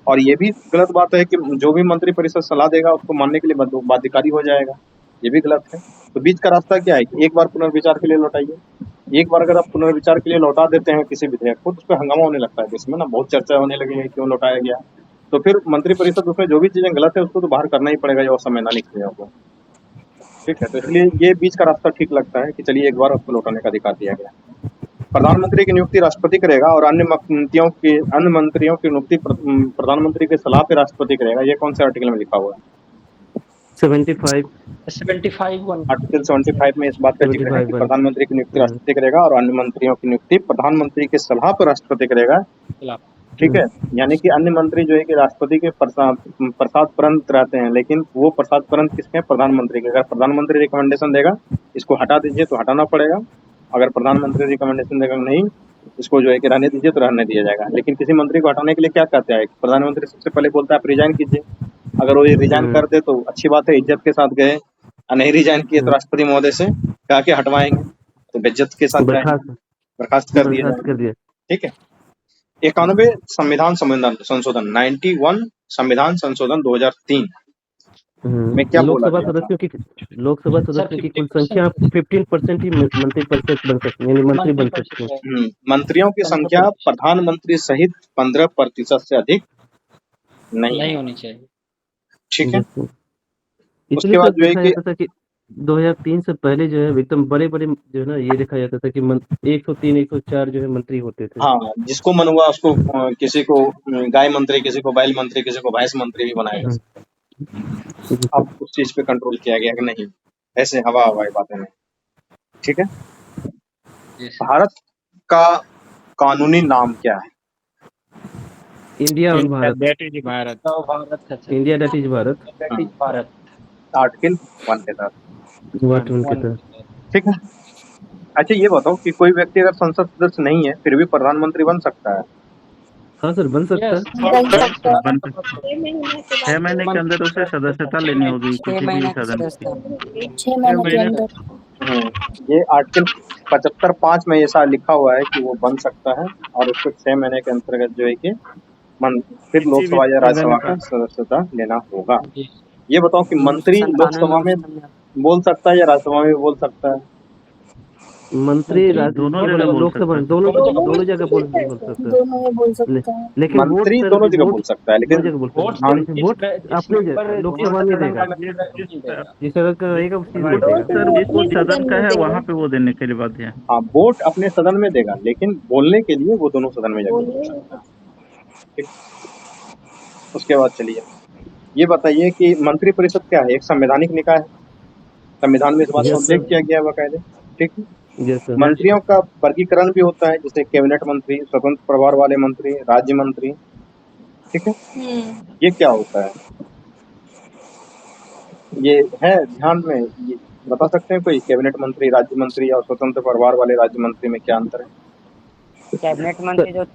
और ये भी गलत बात है कि जो भी मंत्रिपरिषद सलाह देगा उसको मानने के लिए बाध्यकारी हो जाएगा, ये भी गलत है। तो बीच का रास्ता क्या है कि एक बार पुनर्विचार के लिए लौटाइए। एक बार अगर आप पुनर्विचार के लिए लौटा देते हैं किसी विधेयक को, तो उस पर हंगामा होने लगता है, इसमें ना बहुत चर्चा होने लगी है क्यों लौटाया गया। तो फिर मंत्रिपरिषद उसमें जो भी चीजें गलत है उसको तो बाहर करना ही पड़ेगा, जो असंवैधानिक है वो। ठीक है, तो इसलिए ये बीच का रास्ता ठीक लगता है कि चलिए एक बार उसको लौटाने का अधिकार दिया गया। प्रधानमंत्री की नियुक्ति राष्ट्रपति करेगा और अन्य मंत्रियों की नियुक्ति प्रधानमंत्री की सलाह पे राष्ट्रपति करेगा। ये कौन से आर्टिकल में लिखा हुआ है? 75 आर्टिकल 75 में इस बात का जिक्र है कि प्रधानमंत्री की नियुक्ति राष्ट्रपति करेगा और अन्य मंत्रियों की नियुक्ति प्रधानमंत्री की सलाह पर राष्ट्रपति करेगा। ठीक है, यानी कि अन्य मंत्री जो है कि राष्ट्रपति के प्रसाद परंत रहते हैं, लेकिन वो प्रसाद परंत किसके? प्रधानमंत्री के। अगर प्रधानमंत्री रिकमेंडेशन देगा इसको हटा दीजिए तो हटाना पड़ेगा, अगर प्रधानमंत्री रिकमेंडेशन देगा नहीं इसको जो है कि रहने दीजिए तो रहने दिया जाएगा। लेकिन किसी मंत्री को हटाने के लिए क्या कहते हैं? प्रधानमंत्री सबसे पहले बोलता है आप रिजाइन कीजिए। अगर वो रिजाइन कर दे तो अच्छी बात है, इज्जत के साथ गए, और नहीं रिजाइन किए तो राष्ट्रपति महोदय से कह के हटवाएंगे, तो बेइज्जत के साथ बर्खास्त कर दिया। ठीक है, 91 संविधान संशोधन 91 संविधान संशोधन 2003 में क्या बोला गया? लोकसभा सदस्यों की कुल संख्या 15% ही मंत्रिपरिषद बन सकती है, मंत्री बन सकते हैं। मंत्रियों की संख्या प्रधानमंत्री सहित 15% से अधिक नहीं होनी चाहिए। ठीक है, उसके बाद जो है कि 2003 से पहले जो है एकदम बड़े बड़े जो है ना ये देखा जाता था कि 103 104 जो है मंत्री होते थे। हाँ, जिसको मन हुआ उसको किसी को गाय मंत्री, किसी को बैल मंत्री, किसी को भैंस मंत्री भी बनाया। अब उस चीज पे कंट्रोल किया गया कि नहीं, ऐसे हवाई बातें नहीं। ठीक है, भारत का कानूनी नाम क्या है? इंडिया और Bharat. That is Bharat. India that is Bharat. Article 1 के तहत। ठीक है, अच्छा ये बताओ कि कोई व्यक्ति अगर संसद सदस्य नहीं है फिर भी प्रधानमंत्री बन सकता है? हाँ सर, बन सकता है। 6 महीने के अंदर उसे सदस्यता लेनी होगी किसी भी सदन की। 6 महीने के अंदर। ये आर्टिकल 75(5) में ऐसा लिखा हुआ है कि वो बन सकता है और उसको 6 महीने के अंतर्गत जो है कि फिर लोकसभा या राज्यसभा का सदस्यता लेना होगा। ये बताओ कि मंत्री लोकसभा में बोल सकता है या राज्यसभा में बोल सकता है? मंत्री लोकसभा दोनों जगह बोल सकता है, लेकिन मंत्री दोनों जगह बोल सकता है, लेकिन वोट अपने लोकसभा में देगा, जिस तरह का रहेगा उसी में देगा। सर वो सदन का है वहाँ पे वो देने के लिए बाध्य है। हाँ, वोट अपने सदन में देगा, लेकिन बोलने के लिए वो दोनों सदन में जाकर बोल सकता है। उसके बाद चलिए ये बताइए कि मंत्रिपरिषद क्या है? एक संवैधानिक निकाय है, संविधान में इस बात को उल्लेख किया गया है बाकायदे। ठीक है, मंत्रियों का वर्गीकरण भी होता है, जैसे कैबिनेट मंत्री, स्वतंत्र प्रभार वाले मंत्री, राज्य मंत्री। ठीक है, ये क्या होता है? ये है ध्यान में, ये बता सकते हैं कोई? कैबिनेट मंत्री, राज्य मंत्री और स्वतंत्र प्रभार वाले राज्य मंत्री में क्या अंतर है? कैबिनेट मंत्री जो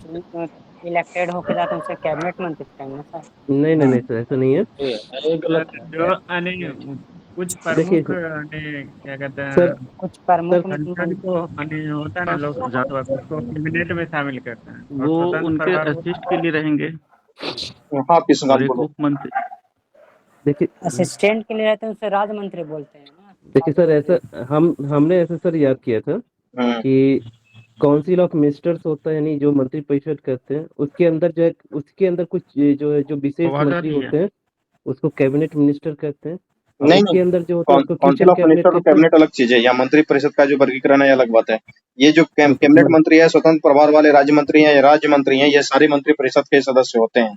इलेक्टेड होके जाते हैं उसे कैबिनेट मंत्री कहेंगे सर? नहीं सर, ऐसा नहीं है। जो कुछ प्रमुख क्या कहते हैं सर, कुछ प्रमुख को होता है ना, लोकसभा उसको कैबिनेट में शामिल करते हैं, वो उनके असिस्ट के लिए रहेंगे। हाँ, किस बात बोलो? मंत्री देखिए असिस्टेंट के लिए रहते हैं उसे राज्य मंत्री बोलते हैं ना। देखिए सर, ऐसा हमने ऐसा सर याद किया था कि काउंसिल ऑफ मिनिस्टर्स होता है, यानी जो मंत्री परिषद करते हैं, उसके अंदर जो है कुछ जो विशेष मंत्री होते हैं उसको कैबिनेट मिनिस्टर कहते हैं। नहीं, उसके अंदर जो होता है काउंसिल ऑफ मिनिस्टर और कैबिनेट अलग चीज है, या मंत्री परिषद का जो वर्गीकरण है अलग बात है। ये जो कैबिनेट मंत्री है, स्वतंत्र प्रभार वाले राज्य मंत्री हैं, राज्य मंत्री हैं, ये सारे मंत्री परिषद के सदस्य होते हैं।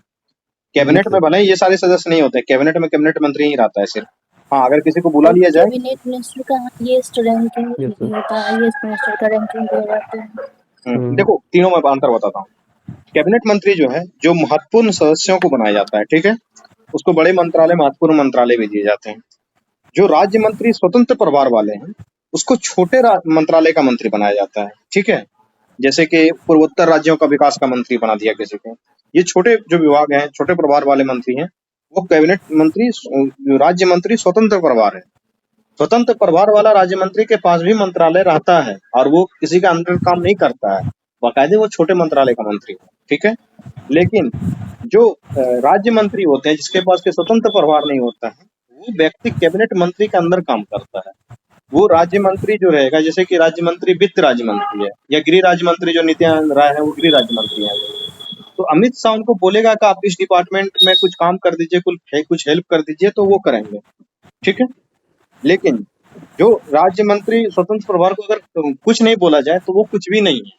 कैबिनेट में भले ये सारे सदस्य नहीं होते, कैबिनेट में कैबिनेट मंत्री ही रहता है सिर्फ। हाँ, अगर किसी को बुला लिया जाए, कैबिनेट मिनिस्टर का हाईएस्ट रैंकिंग होता है, हाईएस्ट मिनिस्टर का रैंकिंग दिया जाता है। देखो तीनों में अंतर बताता हूँ। कैबिनेट मंत्री जो है, जो महत्वपूर्ण सदस्यों को बनाया जाता है, ठीक है, उसको बड़े मंत्रालय, महत्वपूर्ण मंत्रालय भी दिए जाते हैं। जो राज्य मंत्री स्वतंत्र प्रभार वाले हैं उसको छोटे मंत्रालय का मंत्री बनाया जाता है। ठीक है, जैसे कि पूर्वोत्तर राज्यों का विकास का मंत्री बना दिया किसी को। ये छोटे जो विभाग हैं, छोटे प्रभार वाले मंत्री हैं, वो कैबिनेट मंत्री, राज्य मंत्री स्वतंत्र प्रभार है। स्वतंत्र प्रभार वाला राज्य मंत्री के पास भी मंत्रालय रहता है और वो किसी का अंडर काम नहीं करता है, बाकायदे वो छोटे मंत्रालय का मंत्री हो, ठीक है। लेकिन जो राज्य मंत्री होते हैं जिसके पास के स्वतंत्र प्रभार नहीं होता है, वो व्यक्ति कैबिनेट मंत्री के अंदर काम करता है। वो राज्य मंत्री जो रहेगा, जैसे कि राज्य मंत्री वित्त राज्य मंत्री है, या गृह राज्य मंत्री जो नित्यानंद राय है वो गृह राज्य मंत्री है, तो अमित शाह उनको बोलेगा कि आप इस डिपार्टमेंट में कुछ काम कर दीजिए, कुछ हेल्प कर दीजिए, तो वो करेंगे, ठीक है। लेकिन जो राज्य मंत्री स्वतंत्र प्रभार को अगर कुछ नहीं बोला जाए तो वो कुछ भी नहीं है,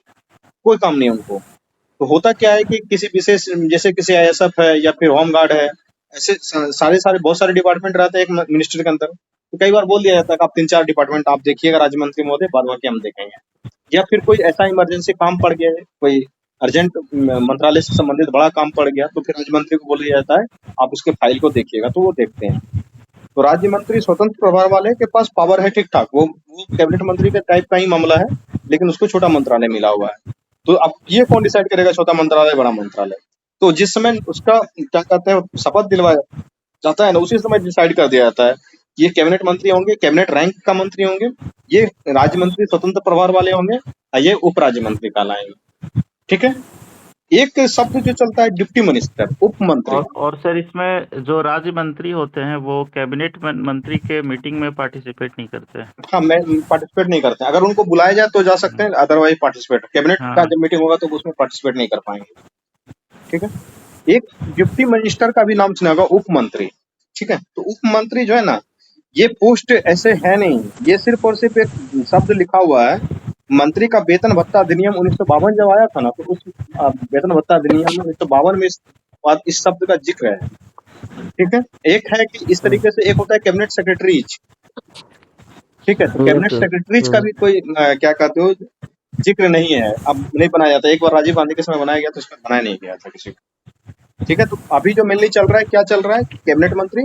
कोई काम नहीं है उनको। तो होता क्या है कि किसी विशेष, जैसे किसी ISF है या फिर होमगार्ड है, ऐसे सारे बहुत सारे डिपार्टमेंट रहते हैं एक मिनिस्टर के अंदर, तो कई बार बोल दिया जाता है कि आप 3-4 डिपार्टमेंट आप देखिएगा राज्य मंत्री महोदय, बाद बाकी हम देखेंगे। या फिर कोई ऐसा इमरजेंसी काम पड़ गया है, कोई अर्जेंट मंत्रालय से संबंधित बड़ा काम पड़ गया, तो फिर राज्य मंत्री को बोल दिया जाता है आप उसके फाइल को देखिएगा, तो वो देखते हैं। तो राज्य मंत्री स्वतंत्र प्रभार वाले के पास पावर है ठीक ठाक, वो कैबिनेट मंत्री के टाइप का ही मामला है, लेकिन उसको छोटा मंत्रालय मिला हुआ है। तो अब ये कौन डिसाइड करेगा छोटा मंत्रालय बड़ा मंत्रालय? तो जिस समय उसका क्या कहते हैं शपथ दिलवाया जाता है ना, उसी समय डिसाइड कर दिया जाता है ये कैबिनेट मंत्री होंगे, कैबिनेट रैंक का मंत्री होंगे, ये राज्य मंत्री स्वतंत्र प्रभार वाले होंगे, ये उप राज्य मंत्री कहलाएंगे, ठीक है। एक शब्द जो चलता है डिप्टी मिनिस्टर, उप मंत्री। और सर इसमें जो राज्य मंत्री होते हैं वो कैबिनेट मंत्री के मीटिंग में पार्टिसिपेट नहीं करते हैं। हाँ, मैं पार्टिसिपेट नहीं करते हैं। अगर उनको बुलाया जाए तो जा सकते हैं, अदरवाइज पार्टिसिपेट कैबिनेट का जब मीटिंग होगा तो उसमें पार्टिसिपेट नहीं कर पाएंगे, ठीक है। एक डिप्टी मिनिस्टर का भी नाम सुना होगा, उप मंत्री, ठीक है। तो उप मंत्री जो है ना, ये पोस्ट ऐसे है नहीं, ये सिर्फ और सिर्फ एक शब्द लिखा हुआ है। मंत्री का वेतन भत्ता अधिनियम 1952 जब आया था ना, तो उस वेतन भत्ता अधिनियम 1952 में इस शब्द का जिक्र है, ठीक है। एक है कि इस तरीके से एक होता है कैबिनेट सेक्रेटरीज, ठीक है। तो कैबिनेट सेक्रेटरीज का भी कोई क्या कहते हो जिक्र नहीं है, अब नहीं बनाया जाता। एक बार राजीव गांधी के समय बनाया गया तो उसमें बनाया नहीं गया था किसी को, ठीक है। तो अभी जो मेनली चल रहा है, क्या चल रहा है, कैबिनेट मंत्री,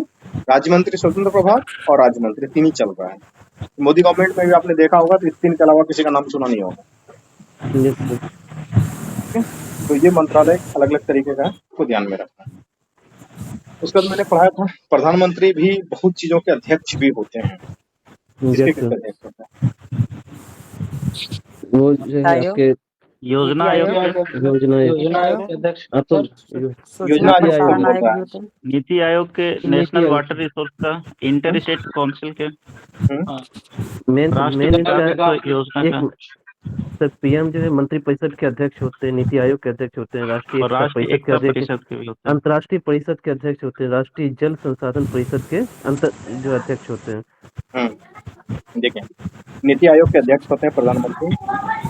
राज्य मंत्री स्वतंत्र प्रभार और राज्य मंत्री, 3 ही चल रहा है। मोदी गवर्नमेंट में भी आपने देखा होगा तो इस 3 के अलावा किसी का नाम सुना नहीं होगा, ठीक है। तो ये मंत्रालय अलग अलग तरीके का को ध्यान में रखना है। उसके बाद मैंने पढ़ाया था प्रधानमंत्री भी बहुत चीजों के अध्यक्ष भी होते हैं। किसके किसके अध्यक्ष होते हैं? वो जो है आपके योजना आयोग योजना अध्यक्ष योजना आयोग होता है, नीति आयोग के, नेशनल वाटर रिसोर्स का, इंटर स्टेट काउंसिल के, मेन योजना का। सर PM जो है मंत्री परिषद के अध्यक्ष होते हैं, नीति आयोग के अध्यक्ष होते हैं, राष्ट्रीय एकता परिषद के अध्यक्ष, अंतर्राष्ट्रीय परिषद के अध्यक्ष होते हैं, राष्ट्रीय जल संसाधन परिषद के जो अध्यक्ष होते हैं। देखिए, नीति आयोग के अध्यक्ष होते हैं प्रधानमंत्री,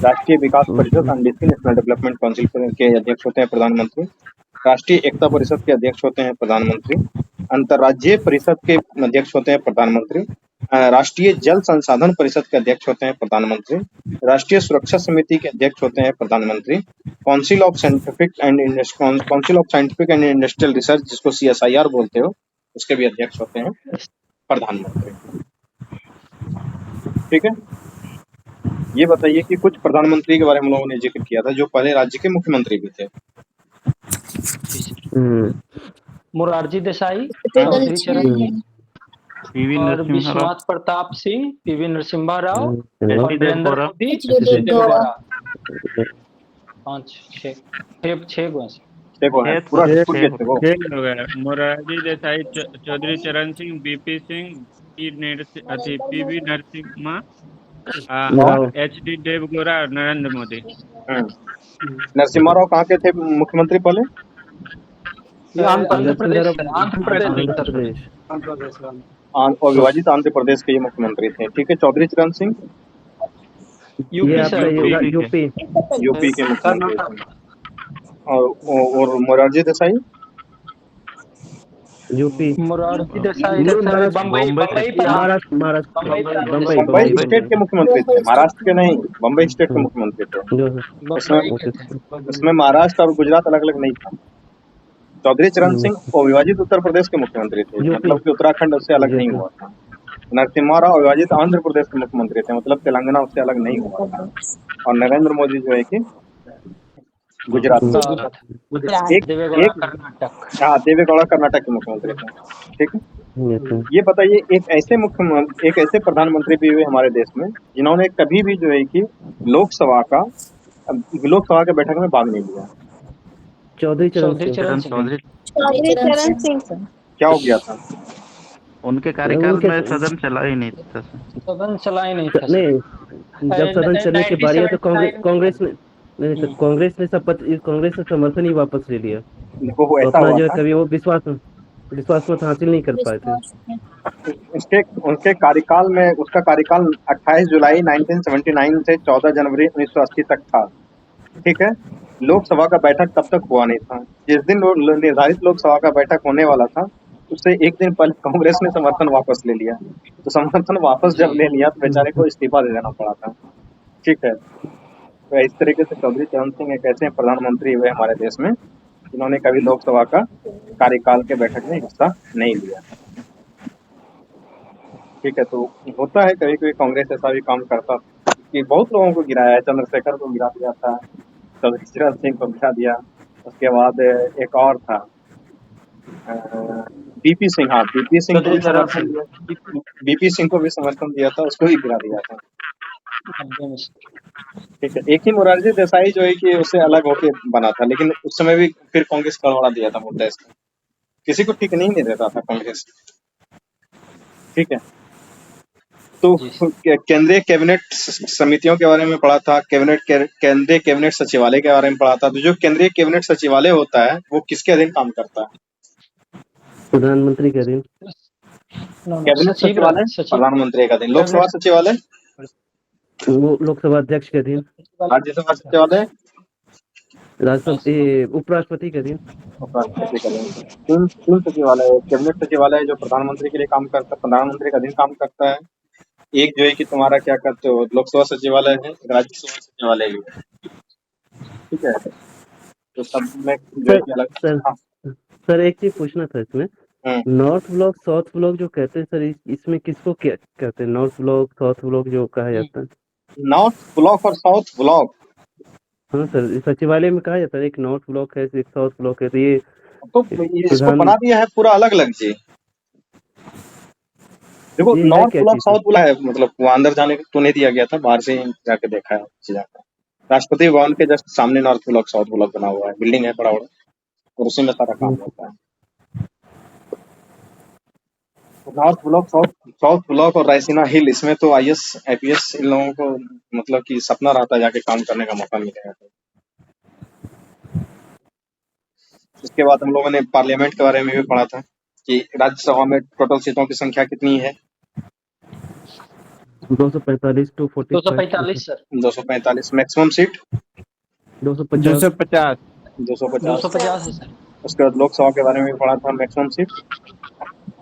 राष्ट्रीय विकास परिषद NDC नेशनल डेवलपमेंट काउंसिल के अध्यक्ष होते हैं प्रधानमंत्री, राष्ट्रीय एकता परिषद के अध्यक्ष होते हैं प्रधानमंत्री, अंतर्राज्यीय परिषद के अध्यक्ष होते हैं प्रधानमंत्री, राष्ट्रीय जल संसाधन परिषद के अध्यक्ष होते हैं प्रधानमंत्री, राष्ट्रीय सुरक्षा समिति के अध्यक्ष होते हैं प्रधानमंत्री, council of scientific and industrial research जिसको CSIR बोलते हो, उसके भी अध्यक्ष होते हैं प्रधानमंत्री, ठीक है। ये बताइए कि कुछ प्रधानमंत्री के बारे में हम लोगों ने जिक्र किया था जो पहले राज्य के मुख्यमंत्री भी थे। मोरारजी देसाई, PV और नरसिम्हा विश्वनाथ प्रताप सिंह, PV नरसिम्हा राव, और वीरेंद्र मोदी, HD देवगौड़ा। 5 6 गो देखो है पूरा मोरारजी देसाई, चौधरी चरण Singh, BP Singh, PV Narasimha, HD Deve Gowda और नरेंद्र मोदी। नरसिम्हा राव कहाँ के थे मुख्यमंत्री पहले? आंध्र प्रदेश और विभाजित आंध्र प्रदेश के ये मुख्यमंत्री थे, ठीक है। चौधरी चरण सिंह यूपी के मुख्यमंत्री थे, और मोरारजी देसाई मोरारजी देसाई बम्बई स्टेट के मुख्यमंत्री थे, महाराष्ट्र के नहीं, बम्बई स्टेट के मुख्यमंत्री थे। इसमें महाराष्ट्र और गुजरात अलग अलग नहीं था। चौधरी चरण सिंह और विभाजित उत्तर प्रदेश के मुख्यमंत्री थे, मतलब कि उत्तराखंड उससे अलग नहीं हुआ था। नरसिम्हा राव विभाजित आंध्र प्रदेश के मुख्यमंत्री थे, मतलब तेलंगाना उससे अलग नहीं हुआ था। और नरेंद्र मोदी जो है कि गुजरात देवेगौड़ा कर्नाटक के मुख्यमंत्री थे, ठीक है। ये बताइए एक ऐसे प्रधानमंत्री भी हुए हमारे देश में जिन्होंने कभी भी जो है कि लोकसभा का अब लोकसभा के बैठक में भाग नहीं लिया। चौधरी चरण चौधरी सिंह चरण चौधरी चौधरी चरण सिंह क्या हो गया था? उनके कार्यकाल उनके में सदन चला ही नहीं था सर। सदन चला ही नहीं था सर। नहीं, जब सदन चलने की बारी है तो कांग्रेस ने नहीं सर, कांग्रेस ने समर्थन ही वापस ले लिया। देखो वो तो ऐसा अपना हुआ जो है था, कभी वो विश्वास मत हासिल नहीं कर पाए थे। उसके कार्यकाल में, उसका कार्यकाल 28 जुलाई 1979 से 14 जनवरी 1980 तक था। ठीक है, लोकसभा का बैठक तब तक हुआ नहीं था। जिस दिन निर्धारित लोकसभा का बैठक होने वाला था, उससे एक दिन पहले कांग्रेस ने समर्थन वापस ले लिया। तो समर्थन वापस जब ले लिया तो बेचारे को इस्तीफा दे देना पड़ा था। ठीक है, तो इस तरीके से चौधरी चरण सिंह एक ऐसे प्रधानमंत्री हुए हमारे देश में जिन्होंने कभी लोकसभा का कार्यकाल के बैठक में हिस्सा नहीं लिया। ठीक है, तो होता है कभी कभी कांग्रेस ऐसा भी काम करता कि बहुत लोगों को गिराया है। चंद्रशेखर को गिरा दिया था, चौधरी चरण सिंह को गिरा दिया। उसके बाद एक और था बीपी सिंह। हाँ, बीपी सिंह को भी समर्थन दिया, बीपी सिंह को भी समर्थन दिया था, उसको भी गिरा दिया था। ठीक है, एक ही मोरारजी देसाई जो है कि उससे अलग होके बना था, लेकिन उस समय भी फिर कांग्रेस गड़बड़ा दिया था मुद्दा इसका, किसी को टिकने ही नहीं देता था कांग्रेस। ठीक है, तो केंद्रीय कैबिनेट समितियों के बारे में पढ़ा था, केंद्रीय कैबिनेट सचिवालय के बारे में पढ़ा था। तो जो केंद्रीय कैबिनेट सचिवालय होता है वो किसके अधीन काम करता है? प्रधानमंत्री के अधीन। कैबिनेट सचिवालय प्रधानमंत्री का अधीन। लोकसभा सचिवालय वो लोकसभा अध्यक्ष के अधीन। राज्यसभा सचिवालय उपराष्ट्रपति के अधीन। उपराष्ट्रपति का अधीन। तीन सचिवालय। कैबिनेट सचिवालय जो प्रधानमंत्री के लिए काम करता है, प्रधानमंत्री का अधीन काम करता है। एक जो है कि तुम्हारा क्या कहते हो लोकसभा सचिवालय है, राज्यसभा सचिवालय भी है। ठीक है, तो सब में जो है कि अलग। सर एक चीज पूछना था इसमें, नॉर्थ ब्लॉक साउथ ब्लॉक जो कहते हैं सर, इसमें किसको क्या कहते हैं? नॉर्थ ब्लॉक साउथ ब्लॉक जो कहा जाता है। नॉर्थ ब्लॉक और साउथ ब्लॉक, हाँ सर, सचिवालय में कहा जाता है एक नॉर्थ ब्लॉक है, एक साउथ ब्लॉक है। तो ये तो इसको बना दिया है पूरा अलग अलग जी। देखो नॉर्थ ब्लॉक साउथ ब्लॉक है, मतलब वो अंदर जाने को तो नहीं दिया गया था, बाहर से जाके देखा है जाकर। राष्ट्रपति भवन के जस्ट सामने नॉर्थ ब्लॉक साउथ ब्लॉक बना हुआ है, बिल्डिंग है बड़ा बड़ा, और उसी में सारा काम होता है। नॉर्थ ब्लॉक साउथ ब्लॉक और रायसीना हिल, इसमें तो IAS IPS इन लोगों को मतलब कि सपना रहता है जाके काम करने का मौका मिलेगा। इसके बाद हम लोगों ने पार्लियामेंट के बारे में भी पढ़ा था कि राज्यसभा में टोटल सीटों की संख्या कितनी है? 245 to 45। 245 सर। 245 मैक्सिमम सीट 250 है सर। उसके बाद लोकसभा के बारे में भी पढ़ा था, मैक्सिमम सीट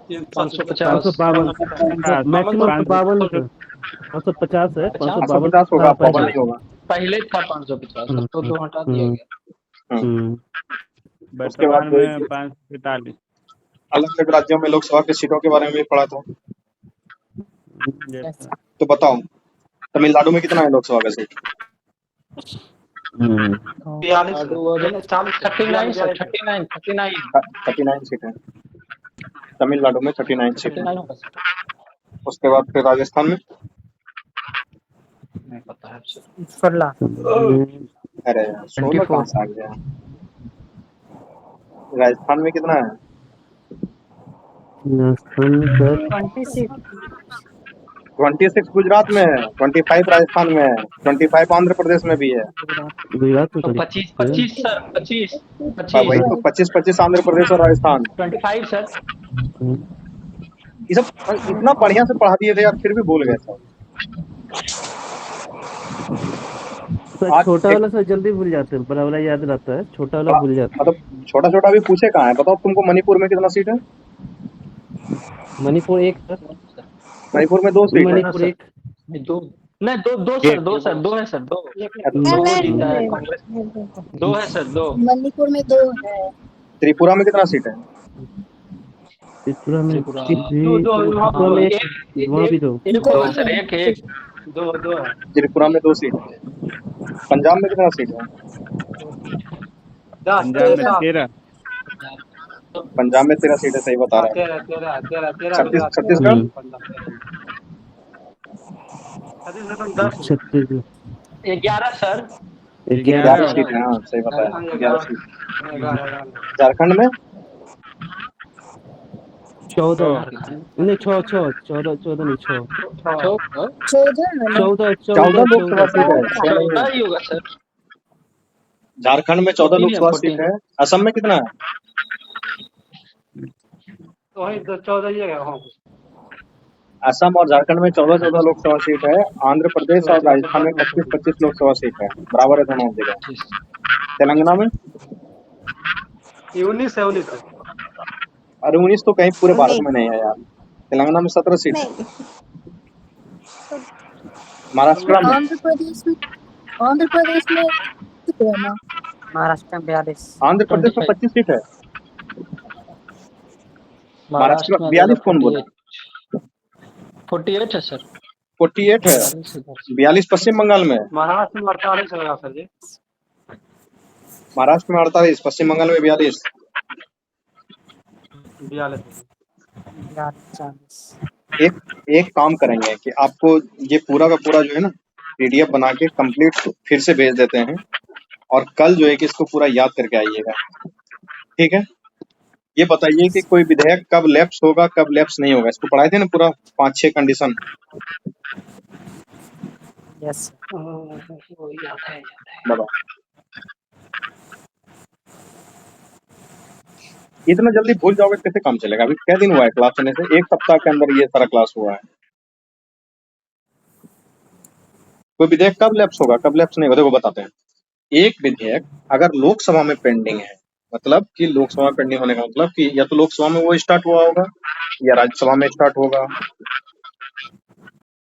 552 मैक्सिमम 52 550 है। 550 होगा, 52 नहीं होगा। पहले था 550 तो हटा दिया गया। उसके बाद 545 अलग अलग राज्यों में लोकसभा की सीटों के बारे में भी पढ़ा था। तो बताओ तमिलनाडु में कितना है लोकसभा का सीट? 39 सीट है तमिलनाडु में, 39 सीट है। उसके बाद फिर राजस्थान में नहीं पता है 16। अरे 16 कहाँ से आ गया? राजस्थान में कितना है? 26 गुजरात में है, 25 राजस्थान में है, 25 आंध्र प्रदेश में भी है। गुजरात में 25 वही तो 25 आंध्र प्रदेश और राजस्थान। 25 सर। ये सब इतना बढ़िया से पढ़ा दिए थे यार, फिर भी भूल गए सब। छोटा वाला सर जल्दी भूल जाते हैं, बड़ा वाला याद रहता है, छोटा वाला भूल जाते हैं। मतलब छोटा छोटा भी पूछे कहाँ है? बताओ तुमको मणिपुर में कितना सीट है? मणिपुर 1 सर। मणिपुर में 2 सीट है। मणिपुर 1 2 नहीं 2 सर, 2 सर, 2 है सर, 2 है सर, 2 मणिपुर में 2 है। त्रिपुरा में कितना सीट है? त्रिपुरा में 2 सर, 1 2 है। त्रिपुरा में 2 सीट है। पंजाब में कितना सीट है? पंजाब में 13 सीट है, सही बता रहा है। छत्तीसगढ़ 11 सर। 11 11 सीट है, हाँ सही बताया, 11 सीट। झारखंड में 14 नहीं 14 नहीं 6 14 14 लोकसभा सीट है, 6 नहीं है। ही होगा सर। झारखंड में 14 लोकसभा सीट है। असम में कितना है? वही 14 ही है। असम और झारखंड में 14 लोकसभा सीट है। आंध्र प्रदेश और राजस्थान में 25 लोकसभा सीट है, बराबर है दोनों जगह। तेलंगाना में 19 है 19 है। अरे 19 तो कहीं पूरे भारत में नहीं है यार। तेलंगाना में 17 सीट है। नहीं महाराष्ट्र में आंध्र प्रदेश में कितने ना? महाराष्ट्र में 42। आंध्र प्रदेश में 25 सीट है। महाराष्ट्र में 42 कौन बोला? 48 है सर। 48 है। 42 पश्चिम बंगाल में। महाराष्ट्र में 48 होगा सर जी। महाराष्ट्र में 48, पश्चिम बंगाल में 42। 42। एक काम करेंगे कि आपको ये पूरा का पूरा जो है ना PDF बना के कंप्लीट फिर से भेज देते हैं, और कल जो है कि इसको पूरा याद करके आइएगा, ठीक है? ये बताइए कि कोई विधेयक कब लैप्स होगा, कब लैप्स नहीं होगा। इसको पढ़ाए थे ना पूरा 5-6 कंडीशन। यस बताओ इतना जल्दी भूल जाओगे कैसे काम चलेगा? अभी क्या दिन हुआ है क्लास चलने से? 1 सप्ताह के अंदर ये सारा क्लास हुआ है। कोई विधेयक कब लैप्स होगा, कब लैप्स नहीं होगा, देखो बताते हैं। एक विधेयक अगर लोकसभा में पेंडिंग है, मतलब कि लोकसभा में पेंडिंग होने का मतलब कि या तो लोकसभा में वो स्टार्ट हुआ होगा या राज्यसभा में स्टार्ट होगा,